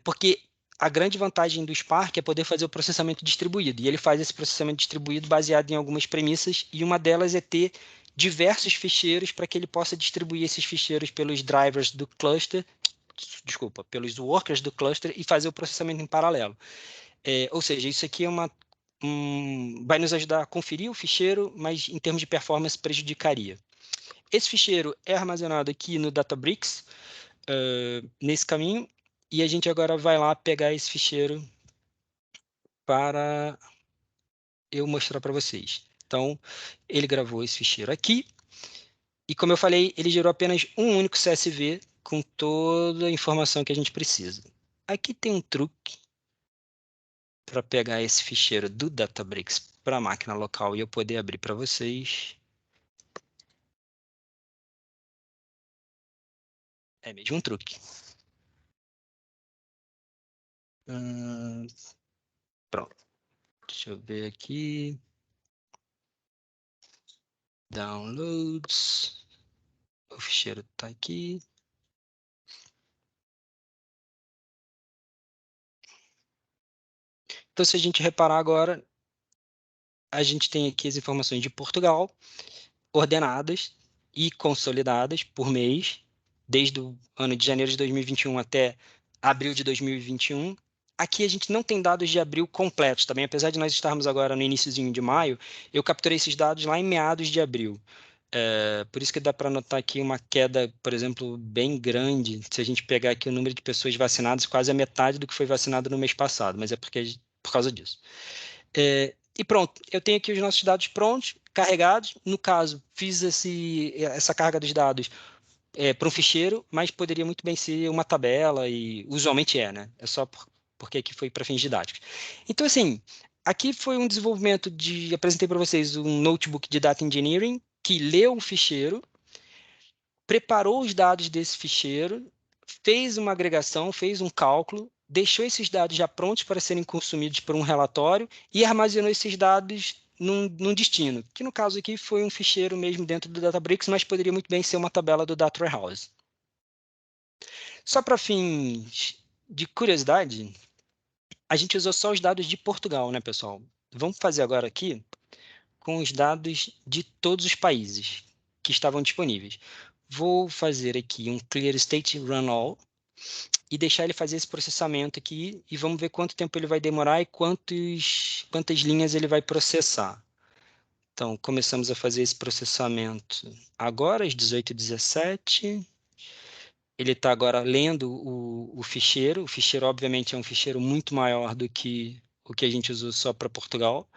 porque a grande vantagem do Spark é poder fazer o processamento distribuído, e ele faz esse processamento distribuído baseado em algumas premissas, e uma delas é ter diversos ficheiros para que ele possa distribuir esses ficheiros pelos drivers do cluster, desculpa, pelos workers do cluster e fazer o processamento em paralelo. Ou seja, isso aqui vai nos ajudar a conferir o ficheiro, mas em termos de performance prejudicaria. Esse ficheiro é armazenado aqui no Databricks, nesse caminho, e a gente agora vai lá pegar esse ficheiro para eu mostrar para vocês. Então, ele gravou esse ficheiro aqui, e como eu falei, ele gerou apenas um único CSV com toda a informação que a gente precisa. Aqui tem um truque para pegar esse ficheiro do Databricks para a máquina local e eu poder abrir para vocês. É mesmo um truque. Pronto. Deixa eu ver aqui. Downloads. O ficheiro está aqui. Então, se a gente reparar agora, a gente tem aqui as informações de Portugal, ordenadas e consolidadas por mês, desde o ano de janeiro de 2021 até abril de 2021. Aqui a gente não tem dados de abril completos também, apesar de nós estarmos agora no iniciozinho de maio, eu capturei esses dados lá em meados de abril. Por isso que dá para notar aqui uma queda, por exemplo, bem grande. Se a gente pegar aqui o número de pessoas vacinadas, quase a metade do que foi vacinado no mês passado, mas é porque por causa disso. E pronto, eu tenho aqui os nossos dados prontos, carregados. No caso, fiz essa carga dos dados para um ficheiro, mas poderia muito bem ser uma tabela, e usualmente né? É só porque aqui foi para fins didáticos. Então, assim, aqui foi um desenvolvimento de... Apresentei para vocês um notebook de Data Engineering que leu um ficheiro, preparou os dados desse ficheiro, fez uma agregação, fez um cálculo, deixou esses dados já prontos para serem consumidos por um relatório e armazenou esses dados num destino, que no caso aqui foi um ficheiro mesmo dentro do Databricks, mas poderia muito bem ser uma tabela do Data Warehouse. Só para fins de curiosidade, a gente usou só os dados de Portugal, né, pessoal? Vamos fazer agora aqui com os dados de todos os países que estavam disponíveis. Vou fazer aqui um clear state run all e deixar ele fazer esse processamento aqui e vamos ver quanto tempo ele vai demorar e quantas linhas ele vai processar. Então, começamos a fazer esse processamento agora, às 18h17. Ele está agora lendo o ficheiro. O ficheiro, obviamente, é um ficheiro muito maior do que o que a gente usou só para Portugal.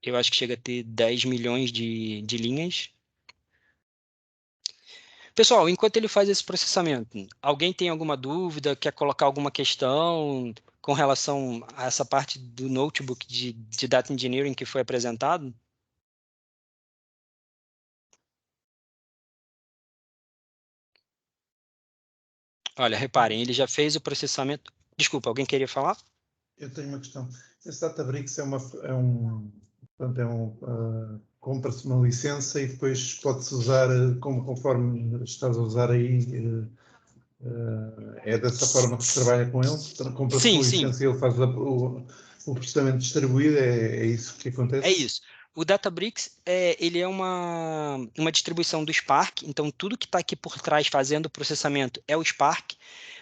Eu acho que chega a ter 10 milhões de linhas. Pessoal, enquanto ele faz esse processamento, alguém tem alguma dúvida, quer colocar alguma questão com relação a essa parte do notebook de Data Engineering que foi apresentado? Olha, reparem, ele já fez o processamento. Desculpa, alguém queria falar? Eu tenho uma questão. Esse Databricks compra-se uma licença e depois pode-se usar conforme estás a usar aí. É dessa forma que se trabalha com ele? Compra-se Sim, uma sim. licença e ele faz o processamento distribuído? É isso que acontece? É isso. O Databricks ele é uma distribuição do Spark, então tudo que está aqui por trás fazendo o processamento é o Spark.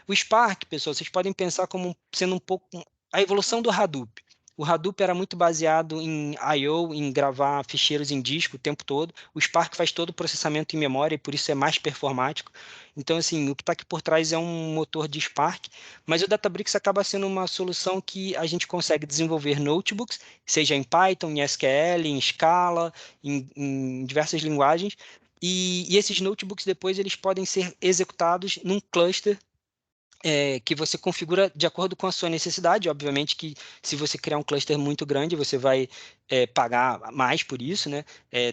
O Spark, pessoal, vocês podem pensar como sendo um pouco a evolução do Hadoop. O Hadoop era muito baseado em I/O, em gravar ficheiros em disco o tempo todo. O Spark faz todo o processamento em memória e por isso é mais performático. Então, assim, o que está aqui por trás é um motor de Spark, mas o Databricks acaba sendo uma solução que a gente consegue desenvolver notebooks, seja em Python, em SQL, em Scala, em diversas linguagens, e esses notebooks depois eles podem ser executados num cluster que você configura de acordo com a sua necessidade. Obviamente que se você criar um cluster muito grande, você vai pagar mais por isso, né?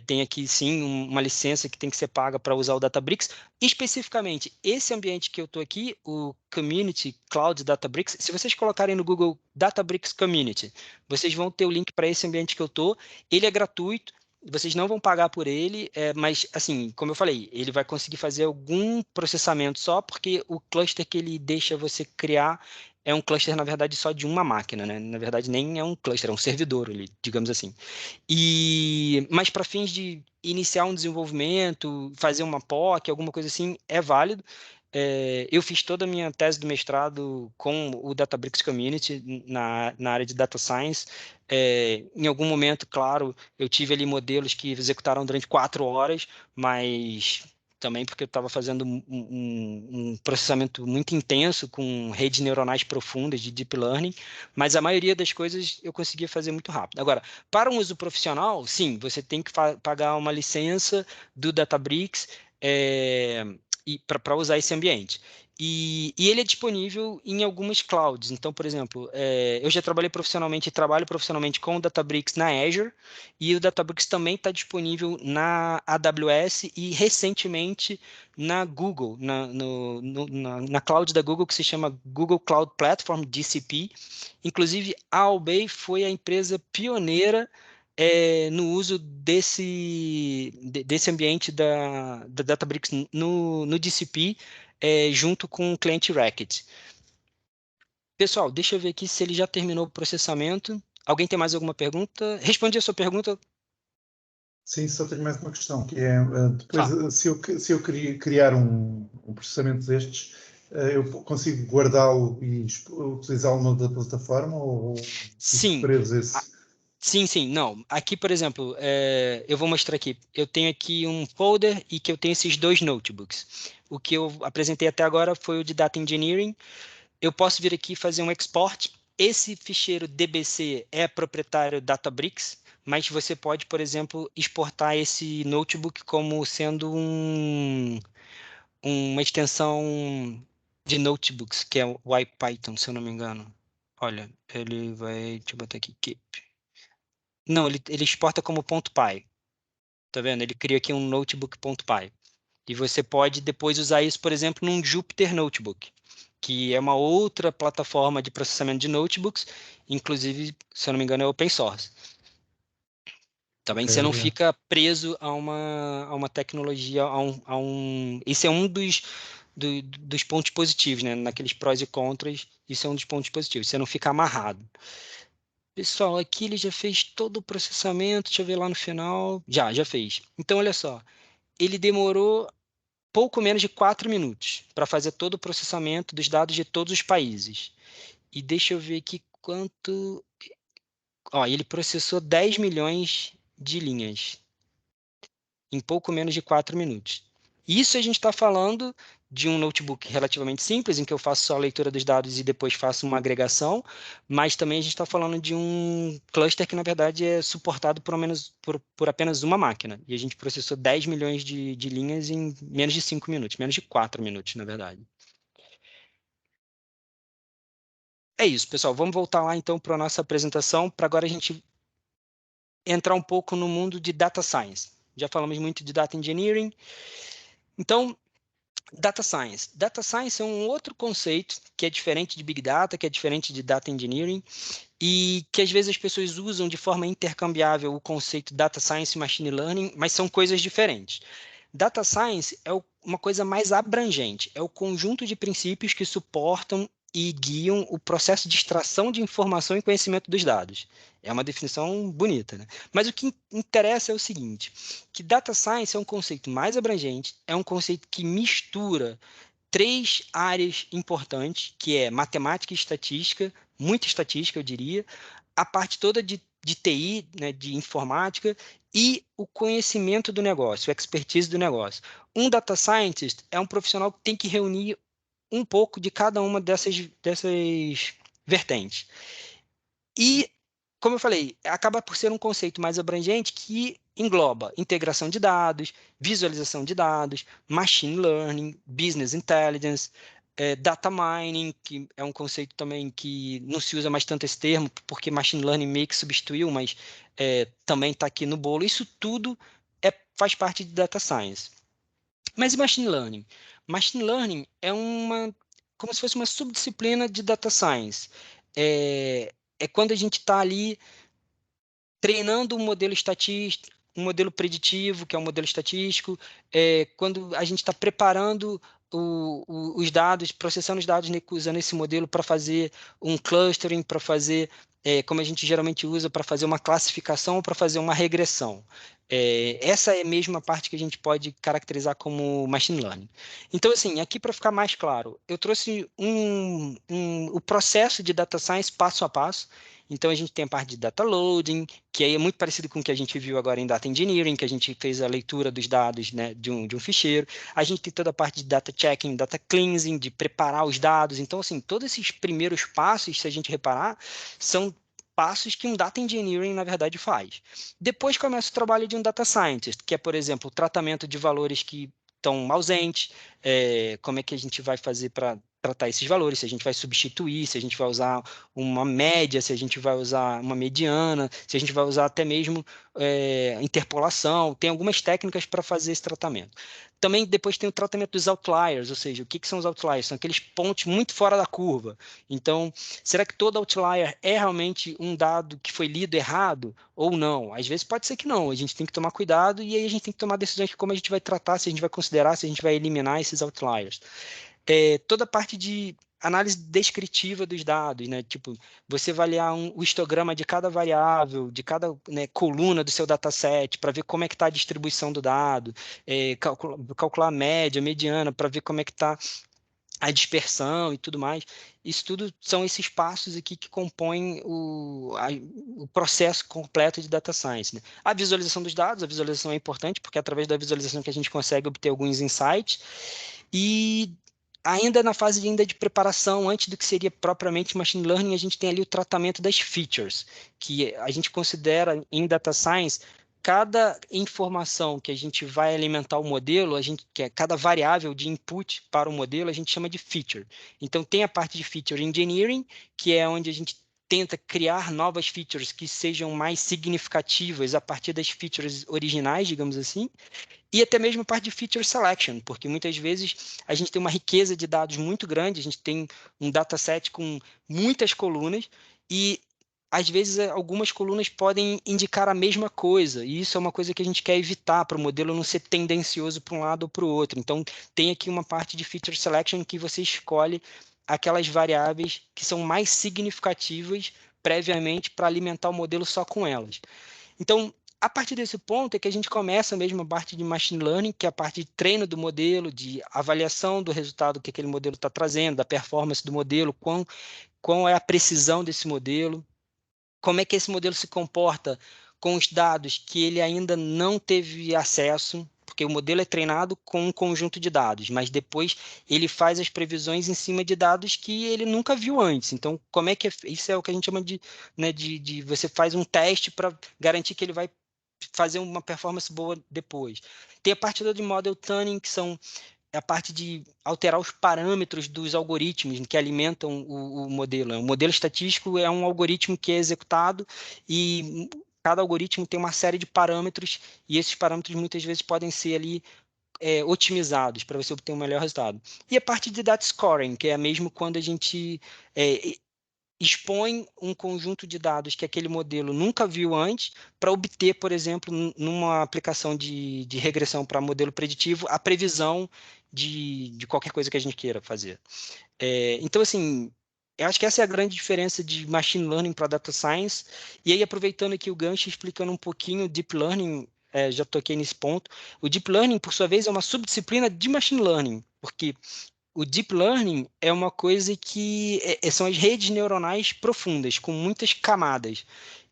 Tem aqui sim uma licença que tem que ser paga para usar o Databricks. Especificamente, esse ambiente que eu estou aqui, o Community Cloud Databricks, se vocês colocarem no Google Databricks Community, vocês vão ter o link para esse ambiente que eu estou. Ele é gratuito. Vocês não vão pagar por ele, mas, assim, como eu falei, ele vai conseguir fazer algum processamento só, porque o cluster que ele deixa você criar é um cluster, na verdade, só de uma máquina, né? Na verdade, nem é um cluster, é um servidor ali, digamos assim. Mas para fins de iniciar um desenvolvimento, fazer uma POC, alguma coisa assim, é válido. Eu fiz toda a minha tese do mestrado com o Databricks Community na área de Data Science. Em algum momento, claro, eu tive ali modelos que executaram durante 4 horas, mas também porque eu estava fazendo um processamento muito intenso com redes neuronais profundas de Deep Learning, mas a maioria das coisas eu conseguia fazer muito rápido. Agora, para um uso profissional, sim, você tem que pagar uma licença do Databricks para usar esse ambiente. E ele é disponível em algumas clouds. Então, por exemplo, eu já trabalhei profissionalmente e trabalho profissionalmente com o Databricks na Azure, e o Databricks também está disponível na AWS e recentemente na Google, na cloud da Google, que se chama Google Cloud Platform, GCP. Inclusive, a Albay foi a empresa pioneira no uso desse ambiente da Databricks no GCP, junto com o cliente Racket. Pessoal, deixa eu ver aqui se ele já terminou o processamento. Alguém tem mais alguma pergunta? Respondi a sua pergunta. Sim, só tenho mais uma questão, que é, depois, se eu criar um processamento destes, eu consigo guardá-lo e utilizá-lo noutra plataforma ou fico Sim. preso a esse? Sim, não. Aqui, por exemplo, eu vou mostrar aqui. Eu tenho aqui um folder e que eu tenho esses 2 notebooks. O que eu apresentei até agora foi o de Data Engineering. Eu posso vir aqui e fazer um export. Esse ficheiro DBC é proprietário Databricks, mas você pode, por exemplo, exportar esse notebook como sendo uma extensão de notebooks, que é o IPython, se eu não me engano. Olha, ele vai... Deixa eu botar aqui, keep. Não, ele exporta como .py. Tá vendo? Ele cria aqui um notebook.py. E você pode depois usar isso, por exemplo, num Jupyter Notebook, que é uma outra plataforma de processamento de notebooks, inclusive, se eu não me engano, é open source. Também Ok, você não obrigado. fica preso a uma tecnologia, Esse é um dos pontos positivos, né? Naqueles prós e contras, isso é um dos pontos positivos. Você não fica amarrado. Pessoal, aqui ele já fez todo o processamento, deixa eu ver lá no final. Já fez. Então, olha só, ele demorou pouco menos de 4 minutos para fazer todo o processamento dos dados de todos os países. E deixa eu ver aqui quanto... Ó, ele processou 10 milhões de linhas em pouco menos de 4 minutos. Isso a gente está falando de um notebook relativamente simples, em que eu faço só a leitura dos dados e depois faço uma agregação, mas também a gente está falando de um cluster que, na verdade, é suportado por apenas uma máquina. E a gente processou 10 milhões de linhas em menos de 5 minutos, menos de 4 minutos, na verdade. É isso, pessoal. Vamos voltar lá, então, para a nossa apresentação, para agora a gente entrar um pouco no mundo de Data Science. Já falamos muito de Data Engineering. Então, Data Science. Data Science é um outro conceito que é diferente de Big Data, que é diferente de Data Engineering, e que às vezes as pessoas usam de forma intercambiável o conceito Data Science e Machine Learning, mas são coisas diferentes. Data Science é uma coisa mais abrangente, é o conjunto de princípios que suportam e guiam o processo de extração de informação e conhecimento dos dados. É uma definição bonita, né? Mas o que interessa é o seguinte, que Data Science é um conceito mais abrangente, é um conceito que mistura 3 áreas importantes, que é matemática e estatística, muita estatística, eu diria, a parte toda de TI, né, de informática, e o conhecimento do negócio, o expertise do negócio. Um data scientist é um profissional que tem que reunir um pouco de cada uma dessas vertentes. E, como eu falei, acaba por ser um conceito mais abrangente que engloba integração de dados, visualização de dados, machine learning, business intelligence, data mining, que é um conceito também que não se usa mais tanto esse termo, porque machine learning meio que substituiu, mas também está aqui no bolo. Isso tudo faz parte de data science. Mas e machine learning? Machine learning é como se fosse uma subdisciplina de data science. É quando a gente está ali treinando um modelo estatístico, um modelo preditivo, que é um modelo estatístico, quando a gente está preparando os dados, processando os dados, né, usando esse modelo para fazer um clustering, para fazer, como a gente geralmente usa, para fazer uma classificação ou para fazer uma regressão. Essa é mesmo a parte que a gente pode caracterizar como machine learning. Então, assim, aqui para ficar mais claro, eu trouxe o processo de data science passo a passo. Então, a gente tem a parte de data loading, que aí é muito parecido com o que a gente viu agora em data engineering, que a gente fez a leitura dos dados, né, de um ficheiro. A gente tem toda a parte de data checking, data cleansing, de preparar os dados. Então, assim, todos esses primeiros passos, se a gente reparar, são passos que um data engineering, na verdade, faz. Depois começa o trabalho de um data scientist, que é, por exemplo, o tratamento de valores que estão ausentes, como é que a gente vai fazer para tratar esses valores, se a gente vai substituir, se a gente vai usar uma média, se a gente vai usar uma mediana, se a gente vai usar até mesmo interpolação, tem algumas técnicas para fazer esse tratamento. Também depois tem o tratamento dos outliers, ou seja, o que são os outliers? São aqueles pontos muito fora da curva. Então, será que todo outlier é realmente um dado que foi lido errado ou não? Às vezes pode ser que não, a gente tem que tomar cuidado e aí a gente tem que tomar decisões de como a gente vai tratar, se a gente vai considerar, se a gente vai eliminar esses outliers. Toda a parte de análise descritiva dos dados, né? Tipo, você avaliar o histograma de cada variável, de cada, né, coluna do seu dataset, para ver como é que está a distribuição do dado, calcular a média, mediana, para ver como é que está a dispersão e tudo mais. Isso tudo são esses passos aqui que compõem o processo completo de data science, né? A visualização dos dados, a visualização é importante, porque é através da visualização que a gente consegue obter alguns insights. E ainda na fase ainda de preparação, antes do que seria propriamente machine learning, a gente tem ali o tratamento das features, que a gente considera em data science cada informação que a gente vai alimentar o modelo, que é cada variável de input para o modelo, a gente chama de feature. Então, tem a parte de feature engineering, que é onde a gente tenta criar novas features que sejam mais significativas a partir das features originais, digamos assim, e até mesmo a parte de feature selection, porque muitas vezes a gente tem uma riqueza de dados muito grande, a gente tem um dataset com muitas colunas e às vezes algumas colunas podem indicar a mesma coisa, e isso é uma coisa que a gente quer evitar para o modelo não ser tendencioso para um lado ou para o outro. Então, tem aqui uma parte de feature selection que você escolhe aquelas variáveis que são mais significativas previamente para alimentar o modelo só com elas. Então, a partir desse ponto é que a gente começa mesmo a parte de machine learning, que é a parte de treino do modelo, de avaliação do resultado que aquele modelo está trazendo, da performance do modelo, qual é a precisão desse modelo, como é que esse modelo se comporta com os dados que ele ainda não teve acesso, porque o modelo é treinado com um conjunto de dados, mas depois ele faz as previsões em cima de dados que ele nunca viu antes. Então, como é que isso é o que a gente chama de, né, de você faz um teste para garantir que ele vai fazer uma performance boa depois. Tem a parte de model tuning, que são a parte de alterar os parâmetros dos algoritmos que alimentam o modelo. O modelo estatístico é um algoritmo que é executado e cada algoritmo tem uma série de parâmetros e esses parâmetros muitas vezes podem ser ali otimizados para você obter um melhor resultado. E a parte de data scoring, que é mesmo quando a gente expõe um conjunto de dados que aquele modelo nunca viu antes para obter, por exemplo, numa aplicação de regressão para modelo preditivo, a previsão de qualquer coisa que a gente queira fazer. Então, assim, eu acho que essa é a grande diferença de machine learning para data science. E aí, aproveitando aqui o gancho, explicando um pouquinho o deep learning, já toquei nesse ponto. O deep learning, por sua vez, é uma subdisciplina de machine learning, porque o deep learning é uma coisa que são as redes neuronais profundas, com muitas camadas.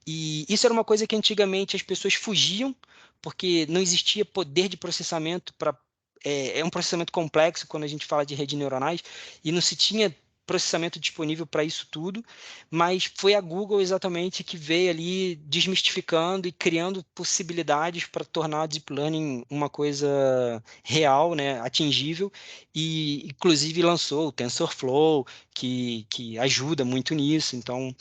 E isso era uma coisa que antigamente as pessoas fugiam, porque não existia poder de processamento para. É um processamento complexo quando a gente fala de redes neuronais, e não se tinha processamento disponível para isso tudo, mas foi a Google exatamente que veio ali desmistificando e criando possibilidades para tornar o Deep Learning uma coisa real, né, atingível, e inclusive lançou o TensorFlow, que ajuda muito nisso. Então,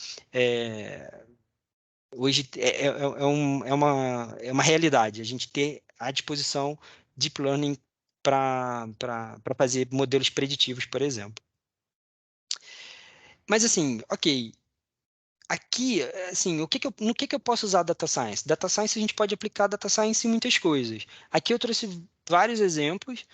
hoje é uma realidade a gente ter à disposição Deep Learning para fazer modelos preditivos, por exemplo. Mas assim, ok, aqui, assim, no que eu posso usar Data Science? Data Science a gente pode aplicar Data Science em muitas coisas. Aqui eu trouxe vários exemplos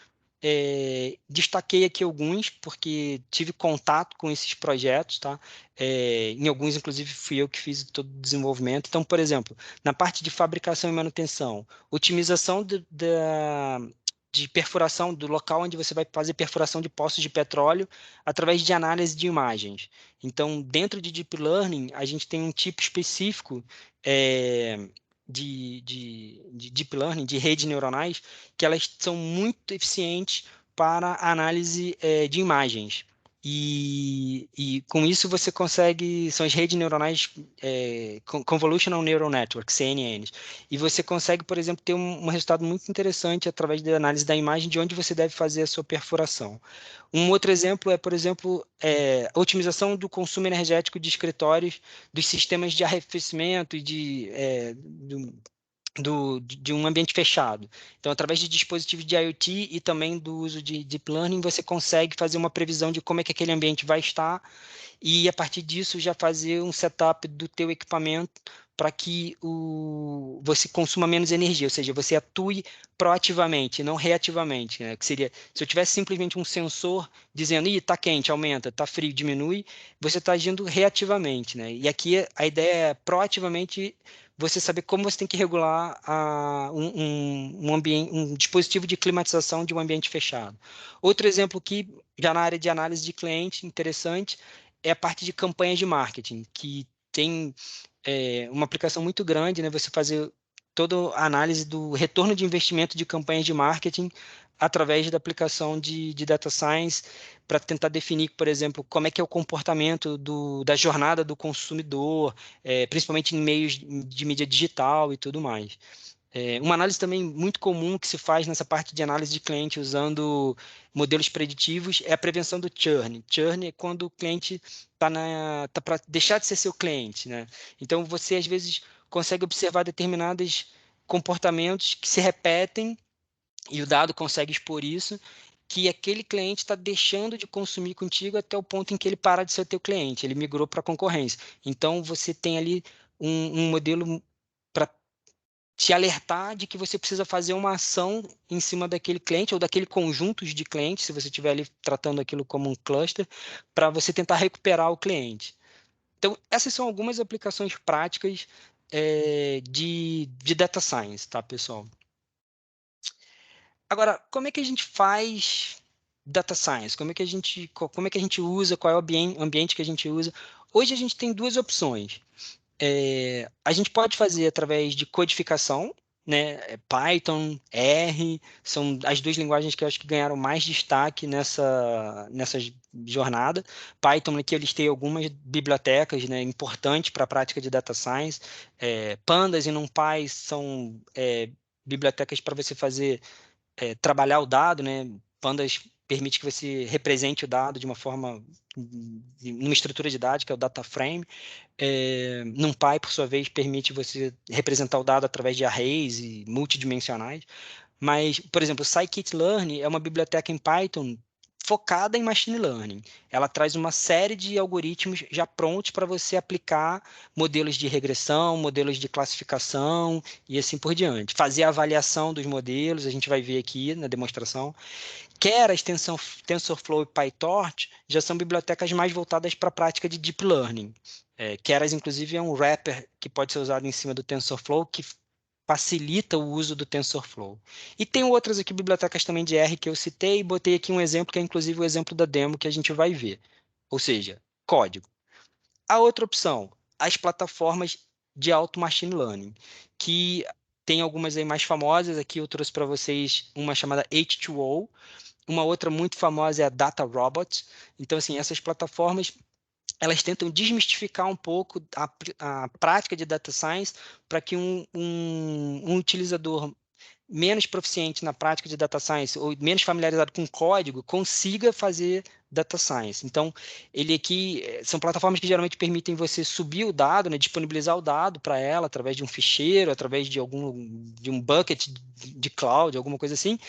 Destaquei aqui alguns, porque tive contato com esses projetos, tá? Em alguns, inclusive, fui eu que fiz todo o desenvolvimento. Então, por exemplo, na parte de fabricação e manutenção, otimização de perfuração do local onde você vai fazer perfuração de poços de petróleo através de análise de imagens. Então, dentro de Deep Learning, a gente tem um tipo específico de Deep Learning, de redes neuronais, que elas são muito eficientes para análise de imagens. E com isso você consegue, são as redes neuronais Convolutional Neural Network, CNNs, e você consegue, por exemplo, ter um resultado muito interessante através da análise da imagem de onde você deve fazer a sua perfuração. Um outro exemplo é, por exemplo, a otimização do consumo energético de escritórios, dos sistemas de arrefecimento e de um ambiente fechado. Então, através de dispositivos de IoT e também do uso de Deep Learning, você consegue fazer uma previsão de como é que aquele ambiente vai estar e, a partir disso, já fazer um setup do teu equipamento para que você consuma menos energia, ou seja, você atue proativamente, não reativamente, né? Que seria, se eu tivesse simplesmente um sensor dizendo, está quente, aumenta, está frio, diminui, você está agindo reativamente, né? E aqui a ideia é proativamente você saber como você tem que regular um dispositivo de climatização de um ambiente fechado. Outro exemplo que, já na área de análise de cliente, interessante, é a parte de campanhas de marketing, que tem uma aplicação muito grande, né? Você fazer toda a análise do retorno de investimento de campanhas de marketing através da aplicação de data science para tentar definir, por exemplo, como é que é o comportamento da jornada do consumidor, principalmente em meios de mídia digital e tudo mais. Uma análise também muito comum que se faz nessa parte de análise de cliente usando modelos preditivos é a prevenção do churn. Churn é quando o cliente tá para deixar de ser seu cliente, né? Então, você, às vezes, consegue observar determinados comportamentos que se repetem e o dado consegue expor isso, que aquele cliente está deixando de consumir contigo até o ponto em que ele para de ser teu cliente, ele migrou para a concorrência. Então, você tem ali um modelo para te alertar de que você precisa fazer uma ação em cima daquele cliente ou daquele conjunto de clientes, se você estiver ali tratando aquilo como um cluster, para você tentar recuperar o cliente. Então, essas são algumas aplicações práticas de data science, tá, pessoal? Agora, como é que a gente faz data science? Como é que a gente usa? Qual é o ambiente que a gente usa? Hoje a gente tem duas opções. A gente pode fazer através de codificação, né? Python, R, são as duas linguagens que eu acho que ganharam mais destaque nessa jornada. Python, aqui eu listei algumas bibliotecas, né, importantes para a prática de data science. Pandas e NumPy são bibliotecas para você fazer trabalhar o dado, né? Pandas permite que você represente o dado de uma forma, numa estrutura didática, é o data frame. NumPy, por sua vez, permite você representar o dado através de arrays e multidimensionais. Mas, por exemplo, o scikit-learn é uma biblioteca em Python focada em machine learning. Ela traz uma série de algoritmos já prontos para você aplicar modelos de regressão, modelos de classificação e assim por diante. Fazer a avaliação dos modelos, a gente vai ver aqui na demonstração. Quer a extensão TensorFlow e PyTorch já são bibliotecas mais voltadas para a prática de Deep Learning. Keras, inclusive, é um wrapper que pode ser usado em cima do TensorFlow, que facilita o uso do TensorFlow. E tem outras aqui, bibliotecas também de R que eu citei, e botei aqui um exemplo, que é inclusive o exemplo da demo que a gente vai ver. Ou seja, código. A outra opção, as plataformas de alto machine learning, que tem algumas aí mais famosas, aqui eu trouxe para vocês uma chamada H2O, uma outra muito famosa é a DataRobot. Então, assim, essas plataformas elas tentam desmistificar um pouco a prática de data science para que um utilizador menos proficiente na prática de data science ou menos familiarizado com código consiga fazer Data Science. Então, ele aqui são plataformas que geralmente permitem você subir o dado, né, disponibilizar o dado para ela através de um ficheiro, através de um bucket de cloud, alguma coisa assim.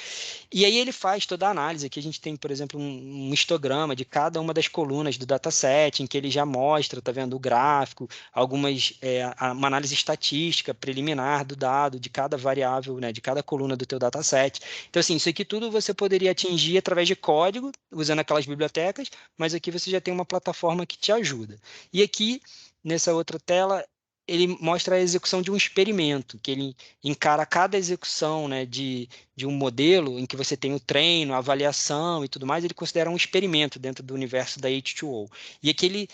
E aí ele faz toda a análise. Aqui a gente tem, por exemplo, um histograma de cada uma das colunas do dataset, em que ele já mostra, tá vendo, o gráfico, uma análise estatística preliminar do dado, de cada variável, né, de cada coluna do teu dataset. Então, assim, isso aqui tudo você poderia atingir através de código, usando aquelas bibliotecas, mas aqui você já tem uma plataforma que te ajuda. E aqui, nessa outra tela, ele mostra a execução de um experimento, que ele encara cada execução, né, de um modelo em que você tem o treino, a avaliação e tudo mais, ele considera um experimento dentro do universo da H2O. E aqui ele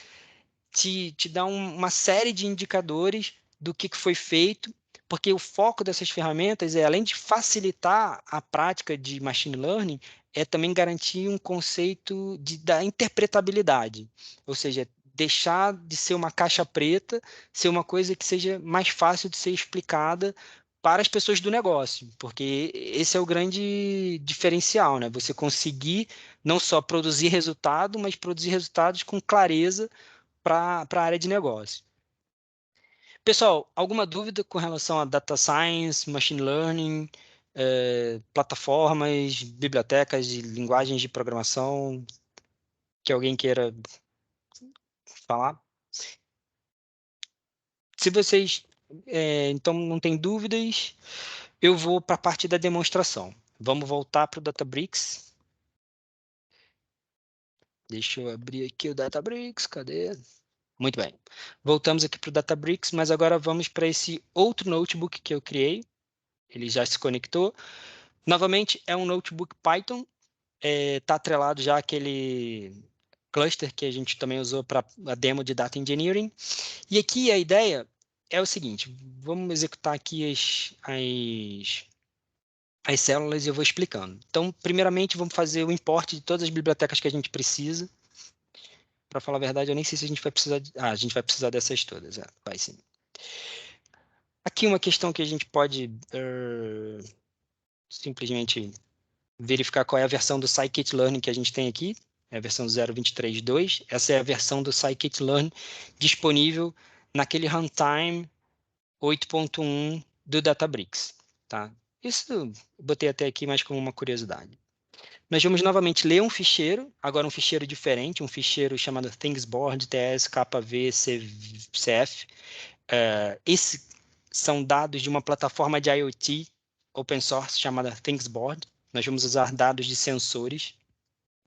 te dá uma série de indicadores do que foi feito, porque o foco dessas ferramentas é, além de facilitar a prática de machine learning, é também garantir um conceito da interpretabilidade, ou seja, deixar de ser uma caixa preta, ser uma coisa que seja mais fácil de ser explicada para as pessoas do negócio, porque esse é o grande diferencial, né? Você conseguir não só produzir resultado, mas produzir resultados com clareza para a área de negócio. Pessoal, alguma dúvida com relação a data science, machine learning, plataformas, bibliotecas de linguagens de programação, que alguém queira falar? Se vocês, então, não têm dúvidas, eu vou para a parte da demonstração. Vamos voltar para o Databricks. Deixa eu abrir aqui o Databricks, cadê? Muito bem. Voltamos aqui para o Databricks, mas agora vamos para esse outro notebook que eu criei. Ele já se conectou. Novamente, é um notebook Python. Está atrelado já àquele cluster que a gente também usou para a demo de Data Engineering. E aqui a ideia é o seguinte. Vamos executar aqui as células e eu vou explicando. Então, primeiramente, vamos fazer o import de todas as bibliotecas que a gente precisa. Para falar a verdade, eu nem sei se a gente vai precisar... a gente vai precisar dessas todas. Vai sim. Aqui uma questão que a gente pode simplesmente verificar qual é a versão do scikit-learn que a gente tem aqui, é a versão 0.23.2. Essa é a versão do scikit-learn disponível naquele runtime 8.1 do Databricks. Tá? Isso eu botei até aqui mais como uma curiosidade. Nós vamos novamente ler um ficheiro, agora um ficheiro diferente, um ficheiro chamado thingsboard tskvcf. Esses são dados de uma plataforma de IoT open source chamada thingsboard. Nós vamos usar dados de sensores.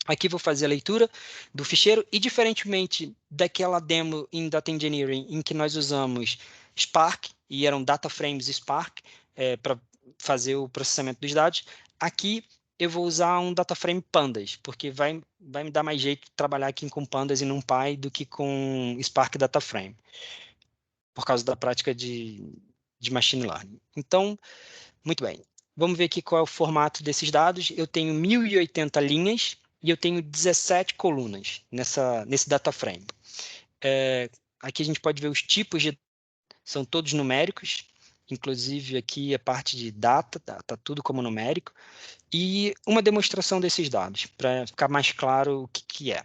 Aqui vou fazer a leitura do ficheiro e, diferentemente daquela demo em Data Engineering, em que nós usamos Spark, e eram data frames Spark, para fazer o processamento dos dados, aqui eu vou usar um data frame Pandas, porque vai me dar mais jeito de trabalhar aqui com Pandas e NumPy do que com Spark Data Frame, por causa da prática de Machine Learning. Então, muito bem. Vamos ver aqui qual é o formato desses dados. Eu tenho 1080 linhas e eu tenho 17 colunas nesse data frame. Aqui a gente pode ver os tipos são todos numéricos, inclusive aqui a parte de data, tá tudo como numérico, e uma demonstração desses dados, para ficar mais claro o que é.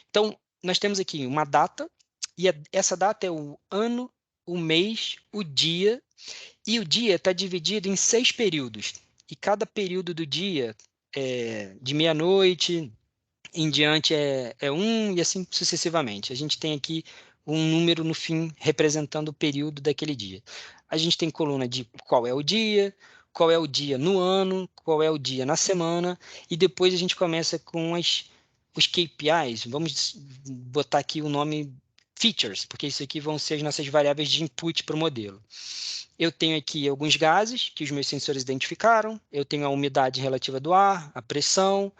Então, nós temos aqui uma data, e essa data é o ano, o mês, o dia, e o dia está dividido em 6 períodos. E cada período do dia, de meia-noite em diante, é 1 e assim sucessivamente. A gente tem aqui um número no fim representando o período daquele dia. A gente tem coluna de qual é o dia no ano, qual é o dia na semana, e depois a gente começa com os KPIs. Vamos botar aqui o nome features, porque isso aqui vão ser as nossas variáveis de input para o modelo. Eu tenho aqui alguns gases que os meus sensores identificaram, eu tenho a umidade relativa do ar, a pressão,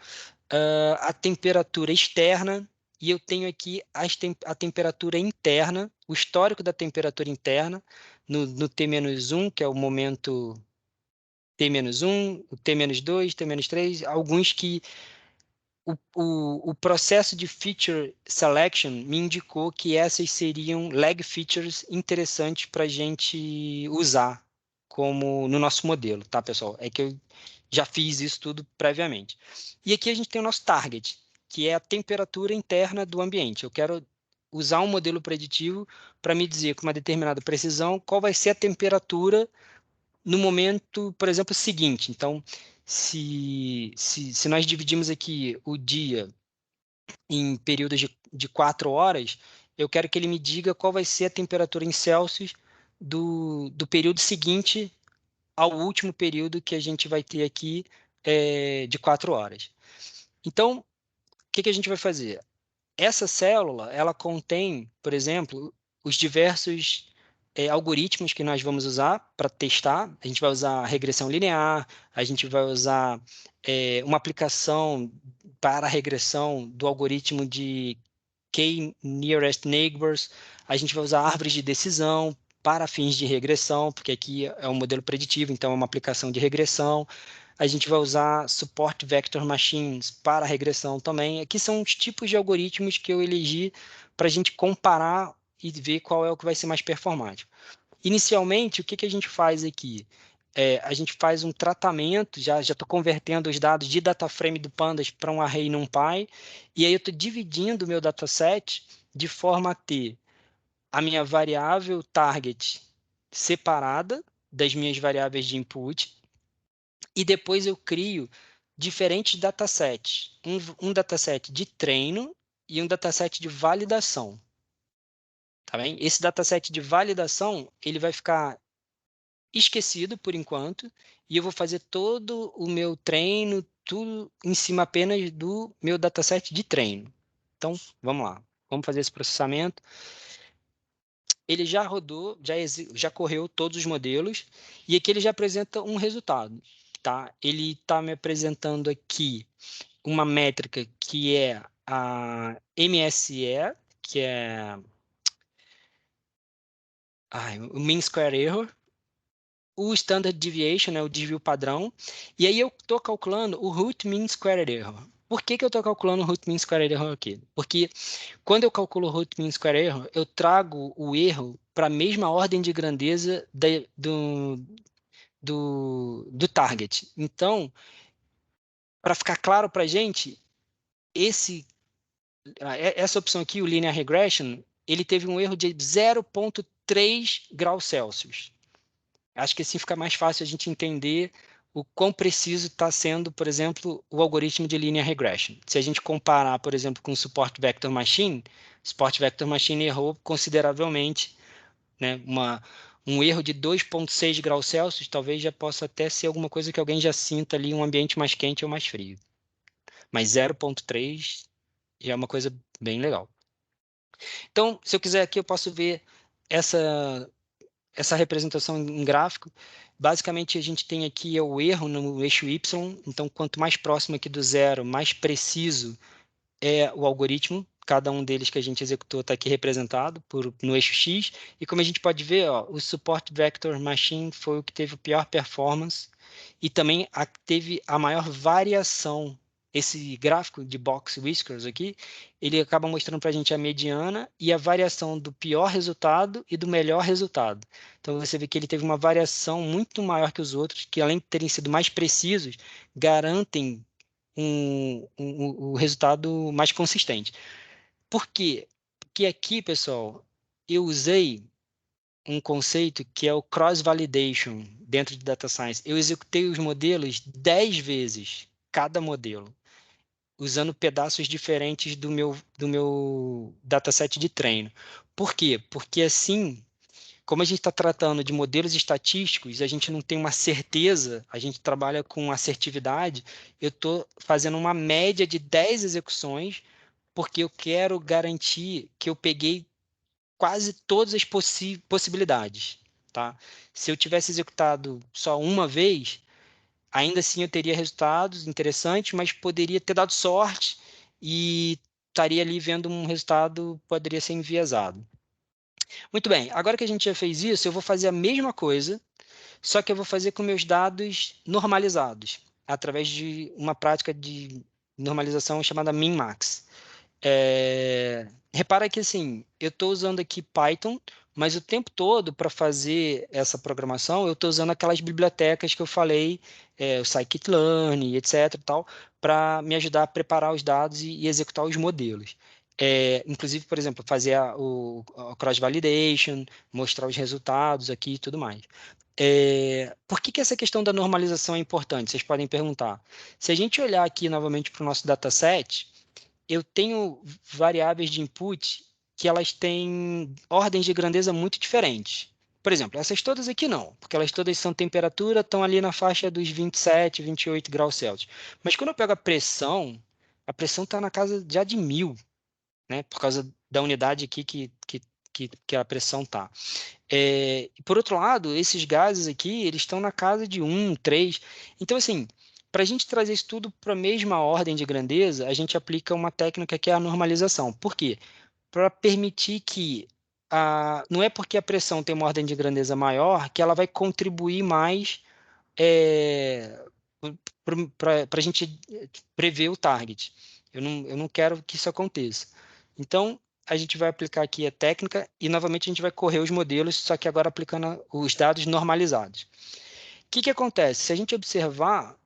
a temperatura externa, e eu tenho aqui a temperatura interna, o histórico da temperatura interna, no T-1, que é o momento T-1, o T-2, T-3, alguns que o processo de feature selection me indicou que essas seriam lag features interessantes para a gente usar como no nosso modelo, tá, pessoal? É que eu já fiz isso tudo previamente. E aqui a gente tem o nosso target, que é a temperatura interna do ambiente. Eu quero usar um modelo preditivo para me dizer com uma determinada precisão qual vai ser a temperatura no momento, por exemplo, seguinte. Então, se nós dividimos aqui o dia em períodos de 4 horas, eu quero que ele me diga qual vai ser a temperatura em Celsius do período seguinte ao último período que a gente vai ter aqui de 4 horas. Então, o que a gente vai fazer? Essa célula, ela contém, por exemplo, os diversos algoritmos que nós vamos usar para testar. A gente vai usar regressão linear, a gente vai usar uma aplicação para a regressão do algoritmo de K-nearest neighbors, a gente vai usar árvores de decisão para fins de regressão, porque aqui é um modelo preditivo, então é uma aplicação de regressão. A gente vai usar Support Vector Machines para regressão também. Aqui são os tipos de algoritmos que eu elegi para a gente comparar e ver qual é o que vai ser mais performático. Inicialmente, o que a gente faz aqui? A gente faz um tratamento, já estou convertendo os dados de data frame do Pandas para um array NumPy, e aí eu estou dividindo o meu dataset de forma a ter a minha variável target separada das minhas variáveis de input, e depois eu crio diferentes datasets. Um dataset de treino e um dataset de validação. Tá bem? Esse dataset de validação, ele vai ficar esquecido por enquanto, e eu vou fazer todo o meu treino, tudo em cima apenas do meu dataset de treino. Então, vamos lá. Vamos fazer esse processamento. Ele já rodou, já correu todos os modelos, e aqui ele já apresenta um resultado. Tá? Ele está me apresentando aqui uma métrica que é a MSE, que é o Mean Square Error, o Standard Deviation, né, o desvio padrão, e aí eu estou calculando o Root Mean Squared Error. Por que eu estou calculando o Root Mean Squared Error aqui? Porque quando eu calculo o Root Mean Squared Error, eu trago o erro para a mesma ordem de grandeza do target. Então, para ficar claro para a gente, essa opção aqui, o Linear Regression, ele teve um erro de 0,3 graus Celsius. Acho que assim fica mais fácil a gente entender o quão preciso está sendo, por exemplo, o algoritmo de Linear Regression. Se a gente comparar, por exemplo, com o Support Vector Machine errou consideravelmente, né? Um erro de 2,6 graus Celsius talvez já possa até ser alguma coisa que alguém já sinta ali um ambiente mais quente ou mais frio. Mas 0,3 já é uma coisa bem legal. Então, se eu quiser aqui, eu posso ver essa representação em gráfico. Basicamente, a gente tem aqui o erro no eixo Y, então quanto mais próximo aqui do zero, mais preciso é o algoritmo. Cada um deles que a gente executou está aqui representado no eixo X. E como a gente pode ver, ó, o Support Vector Machine foi o que teve a pior performance e também teve a maior variação. Esse gráfico de box whiskers aqui, ele acaba mostrando para a gente a mediana e a variação do pior resultado e do melhor resultado. Então, você vê que ele teve uma variação muito maior que os outros, que além de terem sido mais precisos, garantem o resultado mais consistente. Por quê? Porque aqui, pessoal, eu usei um conceito que é o cross-validation dentro de Data Science. Eu executei os modelos 10 vezes, cada modelo, usando pedaços diferentes do meu dataset de treino. Por quê? Porque assim, como a gente está tratando de modelos estatísticos, a gente não tem uma certeza, a gente trabalha com assertividade, eu estou fazendo uma média de 10 execuções, porque eu quero garantir que eu peguei quase todas as possibilidades. Tá? Se eu tivesse executado só uma vez, ainda assim eu teria resultados interessantes, mas poderia ter dado sorte e estaria ali vendo um resultado que poderia ser enviesado. Muito bem, agora que a gente já fez isso, eu vou fazer a mesma coisa, só que eu vou fazer com meus dados normalizados, através de uma prática de normalização chamada min-max. Repara que assim, eu estou usando aqui Python mas o tempo todo, para fazer essa programação, eu estou usando aquelas bibliotecas que eu falei, o scikit-learn, etc. e tal, para me ajudar a preparar os dados e executar os modelos. Inclusive, por exemplo, fazer a cross-validation, mostrar os resultados aqui e tudo mais. Por que essa questão da normalização é importante? Vocês podem perguntar. Se a gente olhar aqui novamente para o nosso dataset, eu tenho variáveis de input que elas têm ordens de grandeza muito diferentes. Por exemplo, essas todas aqui não, porque elas todas são temperatura, estão ali na faixa dos 27, 28 graus Celsius. Mas quando eu pego a pressão está na casa já de 1000, né? Por causa da unidade aqui que a pressão está. Por outro lado, esses gases aqui, eles estão na casa de 1, 3. Então, assim, para a gente trazer isso tudo para a mesma ordem de grandeza, a gente aplica uma técnica que é a normalização. Por quê? Para permitir que não é porque a pressão tem uma ordem de grandeza maior que ela vai contribuir mais para a gente prever o target. Eu não quero que isso aconteça. Então, a gente vai aplicar aqui a técnica e, novamente, a gente vai correr os modelos, só que agora aplicando os dados normalizados. O que acontece? Se a gente observar,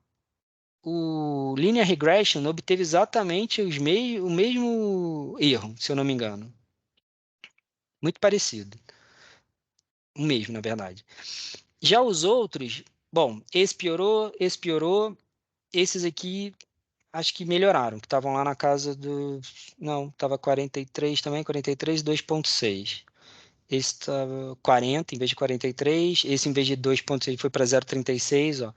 o Linear Regression obteve exatamente o mesmo erro, se eu não me engano. Muito parecido. O mesmo, na verdade. Já os outros, bom, esse piorou, esses aqui acho que melhoraram, que estavam lá na casa do... Não, estava 43 também, 43, 2.6. Esse estava 40 em vez de 43, esse em vez de 2.6 foi para 0,36, ó.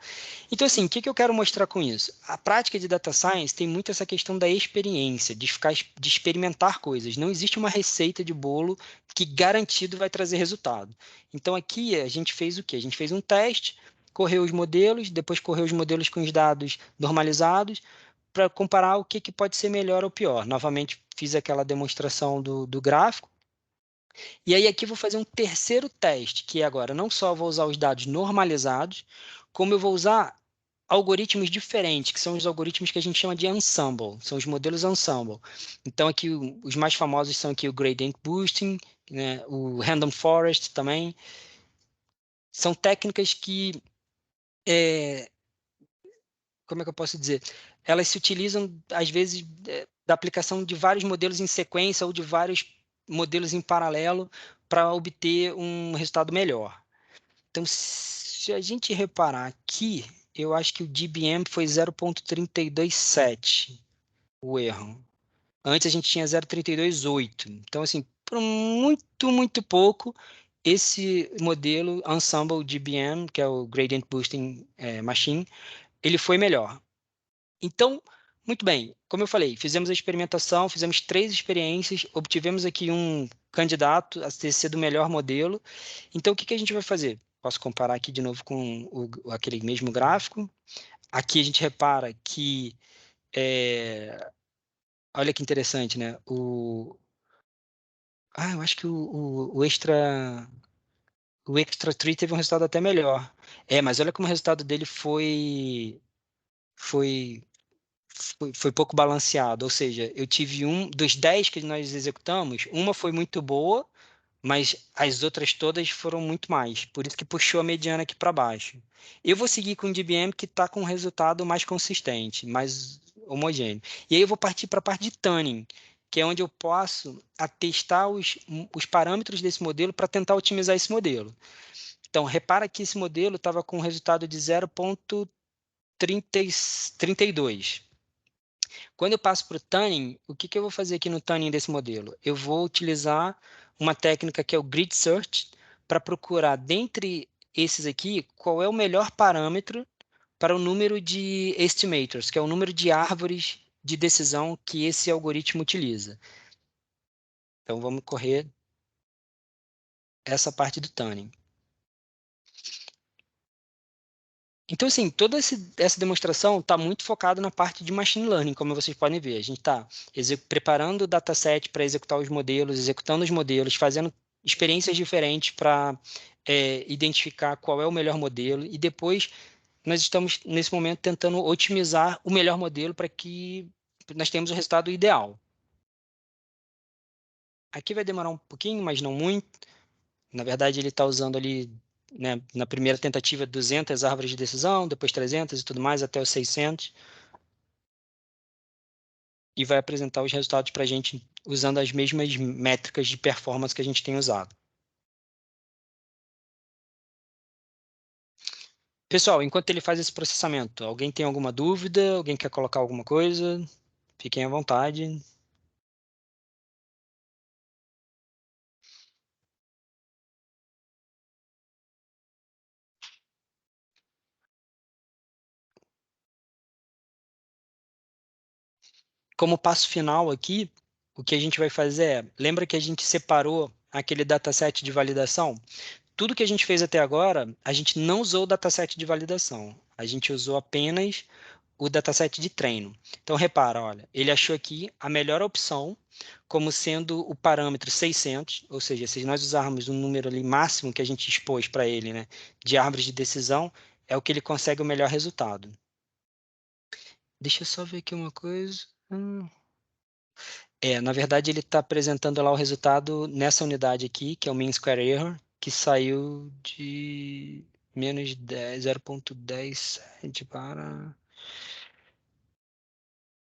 Então, assim, o que eu quero mostrar com isso? A prática de data science tem muito essa questão da experiência, de experimentar coisas. Não existe uma receita de bolo que garantido vai trazer resultado. Então, aqui a gente fez o quê? A gente fez um teste, correu os modelos, depois correu os modelos com os dados normalizados, para comparar o que pode ser melhor ou pior. Novamente, fiz aquela demonstração do gráfico. E aí aqui eu vou fazer um terceiro teste, que agora não só vou usar os dados normalizados, como eu vou usar algoritmos diferentes, que são os algoritmos que a gente chama de ensemble, são os modelos ensemble. Então aqui os mais famosos são aqui o gradient boosting, né, o random forest também. São técnicas que, como é que eu posso dizer? Elas se utilizam, às vezes, da aplicação de vários modelos em sequência ou de vários modelos em paralelo para obter um resultado melhor. Então, se a gente reparar aqui, eu acho que o DBM foi 0,327 o erro. Antes a gente tinha 0,328. Então, assim, por muito, muito pouco, esse modelo Ensemble DBM, que é o Gradient Boosting Machine, ele foi melhor. Então, muito bem, como eu falei, fizemos a experimentação, fizemos 3 experiências, obtivemos aqui um candidato a ter sido o melhor modelo. Então, o que a gente vai fazer? Posso comparar aqui de novo com aquele mesmo gráfico. Aqui a gente repara que, olha que interessante, né? Eu acho que o extra tree teve um resultado até melhor. Mas olha como o resultado dele foi foi pouco balanceado, ou seja, eu tive dos 10 que nós executamos, uma foi muito boa, mas as outras todas foram muito mais, por isso que puxou a mediana aqui para baixo. Eu vou seguir com o DBM que está com um resultado mais consistente, mais homogêneo. E aí eu vou partir para a parte de tuning, que é onde eu posso atestar os parâmetros desse modelo para tentar otimizar esse modelo. Então, repara que esse modelo estava com um resultado de 0,32. Quando eu passo para o tuning, o que eu vou fazer aqui no tuning desse modelo? Eu vou utilizar uma técnica que é o grid search para procurar dentre esses aqui qual é o melhor parâmetro para o número de estimators, que é o número de árvores de decisão que esse algoritmo utiliza. Então vamos correr essa parte do tuning. Então, assim, toda essa demonstração está muito focada na parte de machine learning, como vocês podem ver. A gente está preparando o dataset para executar os modelos, executando os modelos, fazendo experiências diferentes para identificar qual é o melhor modelo e depois nós estamos, nesse momento, tentando otimizar o melhor modelo para que nós tenhamos o resultado ideal. Aqui vai demorar um pouquinho, mas não muito. Na verdade, ele está usando ali, né, na primeira tentativa, 200 árvores de decisão, depois 300 e tudo mais, até os 600. E vai apresentar os resultados para a gente usando as mesmas métricas de performance que a gente tem usado. Pessoal, enquanto ele faz esse processamento, alguém tem alguma dúvida? Alguém quer colocar alguma coisa? Fiquem à vontade. Como passo final aqui, o que a gente vai fazer é, lembra que a gente separou aquele dataset de validação? Tudo que a gente fez até agora, a gente não usou o dataset de validação. A gente usou apenas o dataset de treino. Então, repara, olha, ele achou aqui a melhor opção como sendo o parâmetro 600, ou seja, se nós usarmos um número ali máximo que a gente expôs para ele, né, de árvores de decisão, é o que ele consegue o melhor resultado. Deixa eu só ver aqui uma coisa. Na verdade, ele está apresentando lá o resultado nessa unidade aqui, que é o Mean Square Error, que saiu de menos 10, 0,107 para...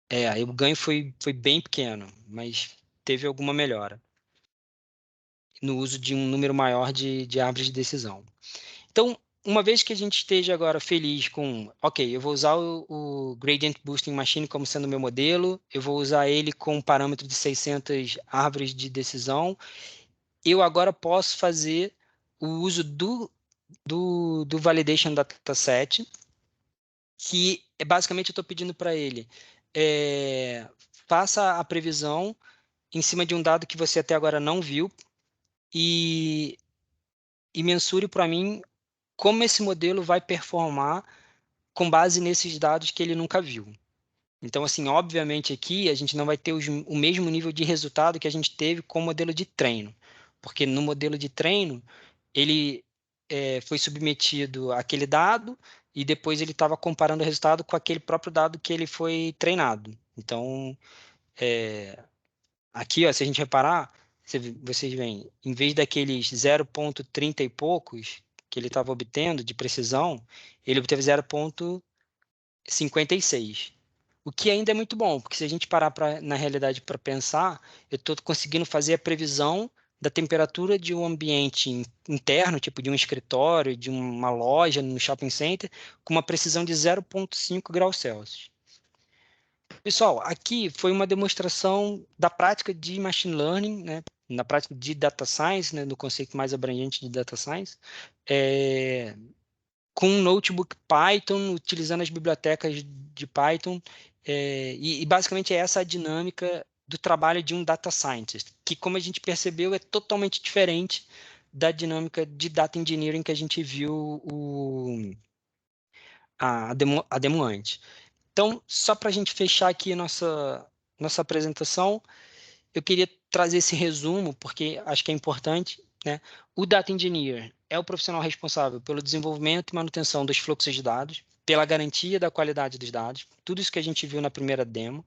Aí o ganho foi bem pequeno, mas teve alguma melhora no uso de um número maior de árvores de decisão. Então, uma vez que a gente esteja agora feliz com, ok, eu vou usar o Gradient Boosting Machine como sendo meu modelo, eu vou usar ele com um parâmetro de 600 árvores de decisão, eu agora posso fazer o uso do Validation Dataset, que basicamente eu estou pedindo para ele, faça a previsão em cima de um dado que você até agora não viu e mensure para mim como esse modelo vai performar com base nesses dados que ele nunca viu. Então, assim, obviamente aqui a gente não vai ter o mesmo nível de resultado que a gente teve com o modelo de treino, porque no modelo de treino ele foi submetido àquele dado e depois ele estava comparando o resultado com aquele próprio dado que ele foi treinado. Então, aqui, ó, se a gente reparar, vocês veem, em vez daqueles 0,30 e poucos que ele estava obtendo de precisão, ele obteve 0,56. O que ainda é muito bom, porque se a gente parar na realidade para pensar, eu estou conseguindo fazer a previsão da temperatura de um ambiente interno, tipo de um escritório, de uma loja no shopping center, com uma precisão de 0,5 graus Celsius. Pessoal, aqui foi uma demonstração da prática de machine learning, né, na prática de data science, né, no conceito mais abrangente de data science, com um notebook Python, utilizando as bibliotecas de Python, e basicamente é essa a dinâmica do trabalho de um data scientist, que, como a gente percebeu, é totalmente diferente da dinâmica de data engineering que a gente viu a demo antes. Então, só para a gente fechar aqui a nossa apresentação, eu queria trazer esse resumo, porque acho que é importante, né? O Data Engineer é o profissional responsável pelo desenvolvimento e manutenção dos fluxos de dados, pela garantia da qualidade dos dados, tudo isso que a gente viu na primeira demo.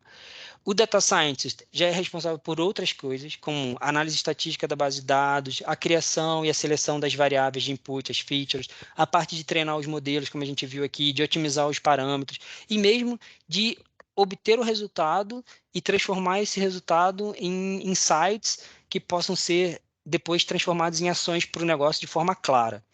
O Data Scientist já é responsável por outras coisas, como análise estatística da base de dados, a criação e a seleção das variáveis de input, as features, a parte de treinar os modelos, como a gente viu aqui, de otimizar os parâmetros, e mesmo de obter o resultado e transformar esse resultado em insights que possam ser depois transformados em ações para o negócio de forma clara.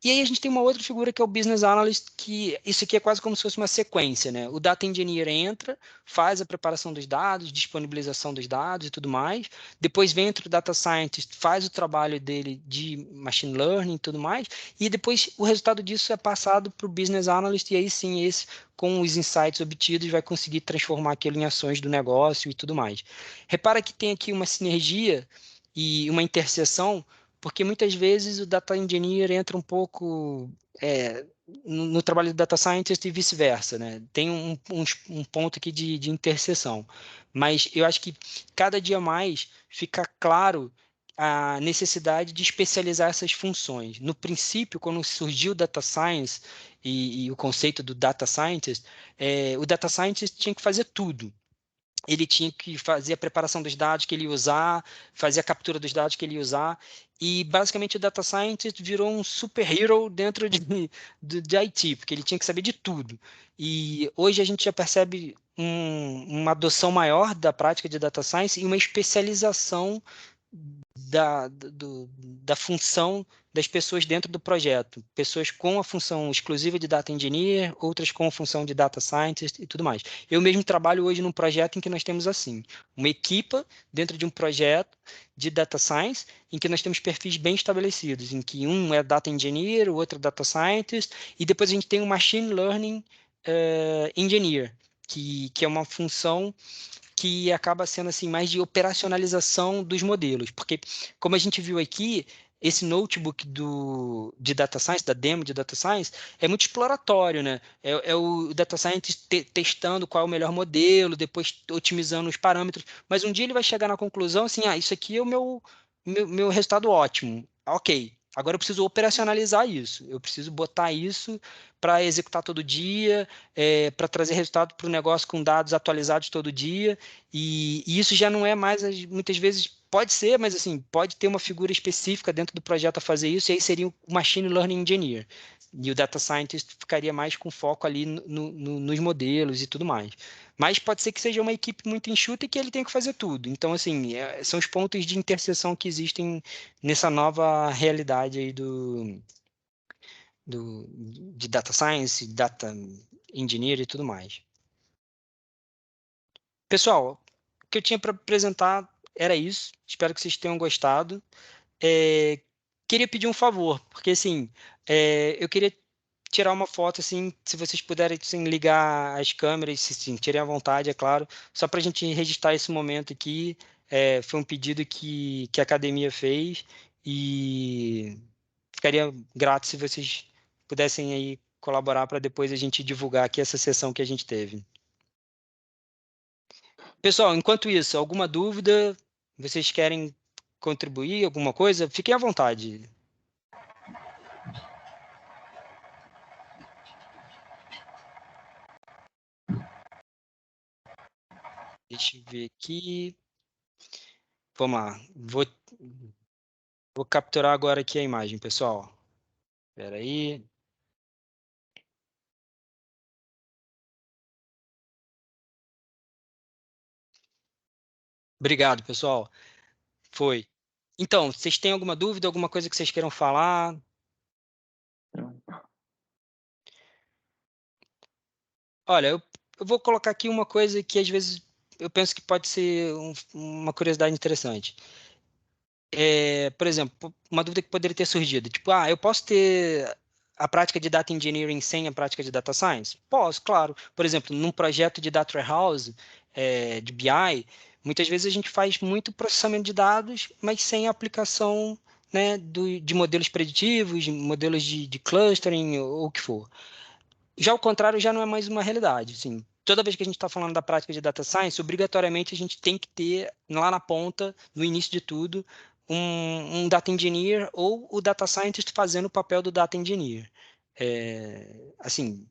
E aí a gente tem uma outra figura que é o Business Analyst, que isso aqui é quase como se fosse uma sequência, né? O Data Engineer entra, faz a preparação dos dados, disponibilização dos dados e tudo mais. Depois entra o Data Scientist, faz o trabalho dele de Machine Learning e tudo mais. E depois o resultado disso é passado para o Business Analyst e aí sim esse, com os insights obtidos, vai conseguir transformar aquilo em ações do negócio e tudo mais. Repara que tem aqui uma sinergia e uma interseção, porque muitas vezes o data engineer entra um pouco no trabalho do data scientist e vice-versa, né? Tem um ponto aqui de interseção. Mas eu acho que cada dia mais fica claro a necessidade de especializar essas funções. No princípio, quando surgiu o data science e o conceito do data scientist, o data scientist tinha que fazer tudo. ele tinha que fazer a preparação dos dados que ele ia usar, fazer a captura dos dados que ele ia usar, e basicamente o Data Scientist virou um superhero dentro de IT, porque ele tinha que saber de tudo. E hoje a gente já percebe uma adoção maior da prática de Data Science e uma especialização da função das pessoas dentro do projeto. Pessoas com a função exclusiva de Data Engineer, outras com a função de Data Scientist e tudo mais. Eu mesmo trabalho hoje num projeto em que nós temos assim, uma equipa dentro de um projeto de Data Science, em que nós temos perfis bem estabelecidos, em que um é Data Engineer, o outro é Data Scientist, e depois a gente tem um Machine Learning Engineer, que é uma função que acaba sendo assim mais de operacionalização dos modelos, porque como a gente viu aqui, esse notebook de Data Science, da demo de Data Science, é muito exploratório, né? É o Data Scientist testando qual é o melhor modelo, depois otimizando os parâmetros, mas um dia ele vai chegar na conclusão assim, isso aqui é o meu resultado ótimo. Ok, agora eu preciso operacionalizar isso, eu preciso botar isso para executar todo dia, para trazer resultado para o negócio com dados atualizados todo dia, e isso já não é mais, muitas vezes, pode ser, mas assim, pode ter uma figura específica dentro do projeto a fazer isso, e aí seria o Machine Learning Engineer. E o Data Scientist ficaria mais com foco ali nos modelos e tudo mais. Mas pode ser que seja uma equipe muito enxuta e que ele tenha que fazer tudo. Então, assim, são os pontos de interseção que existem nessa nova realidade aí de Data Science, Data Engineer e tudo mais. Pessoal, o que eu tinha para apresentar era isso. Espero que vocês tenham gostado. Queria pedir um favor, porque assim, eu queria tirar uma foto, assim, se vocês puderem assim, ligar as câmeras, se sentirem à vontade, é claro, só para a gente registrar esse momento aqui. Foi um pedido que a academia fez e ficaria grato se vocês pudessem aí colaborar para depois a gente divulgar aqui essa sessão que a gente teve. Pessoal, enquanto isso, alguma dúvida? Vocês querem contribuir, alguma coisa? Fiquem à vontade. Deixa eu ver aqui. Vamos lá. Vou capturar agora aqui a imagem, pessoal. Espera aí. Obrigado, pessoal. Foi. Então, vocês têm alguma dúvida, alguma coisa que vocês queiram falar? Olha, eu vou colocar aqui uma coisa que às vezes eu penso que pode ser uma curiosidade interessante. Por exemplo, uma dúvida que poderia ter surgido, tipo, eu posso ter a prática de Data Engineering sem a prática de Data Science? Posso, claro. Por exemplo, num projeto de Data Warehouse, de BI, muitas vezes a gente faz muito processamento de dados, mas sem a aplicação, né, de modelos preditivos, modelos de clustering, ou o que for. Já o contrário já não é mais uma realidade. Assim, toda vez que a gente está falando da prática de data science, obrigatoriamente a gente tem que ter lá na ponta, no início de tudo, um data engineer ou o data scientist fazendo o papel do data engineer. Assim,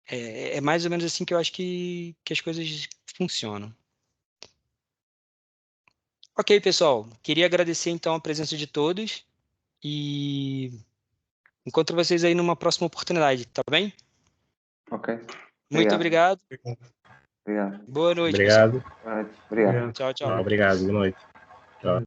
é mais ou menos assim que eu acho que as coisas funcionam. Ok, pessoal. Queria agradecer então a presença de todos e encontro vocês aí numa próxima oportunidade, tá bem? Ok. Muito obrigado. Obrigado. Boa noite, pessoal. Obrigado. Obrigado. Tchau, tchau. Obrigado. Boa noite.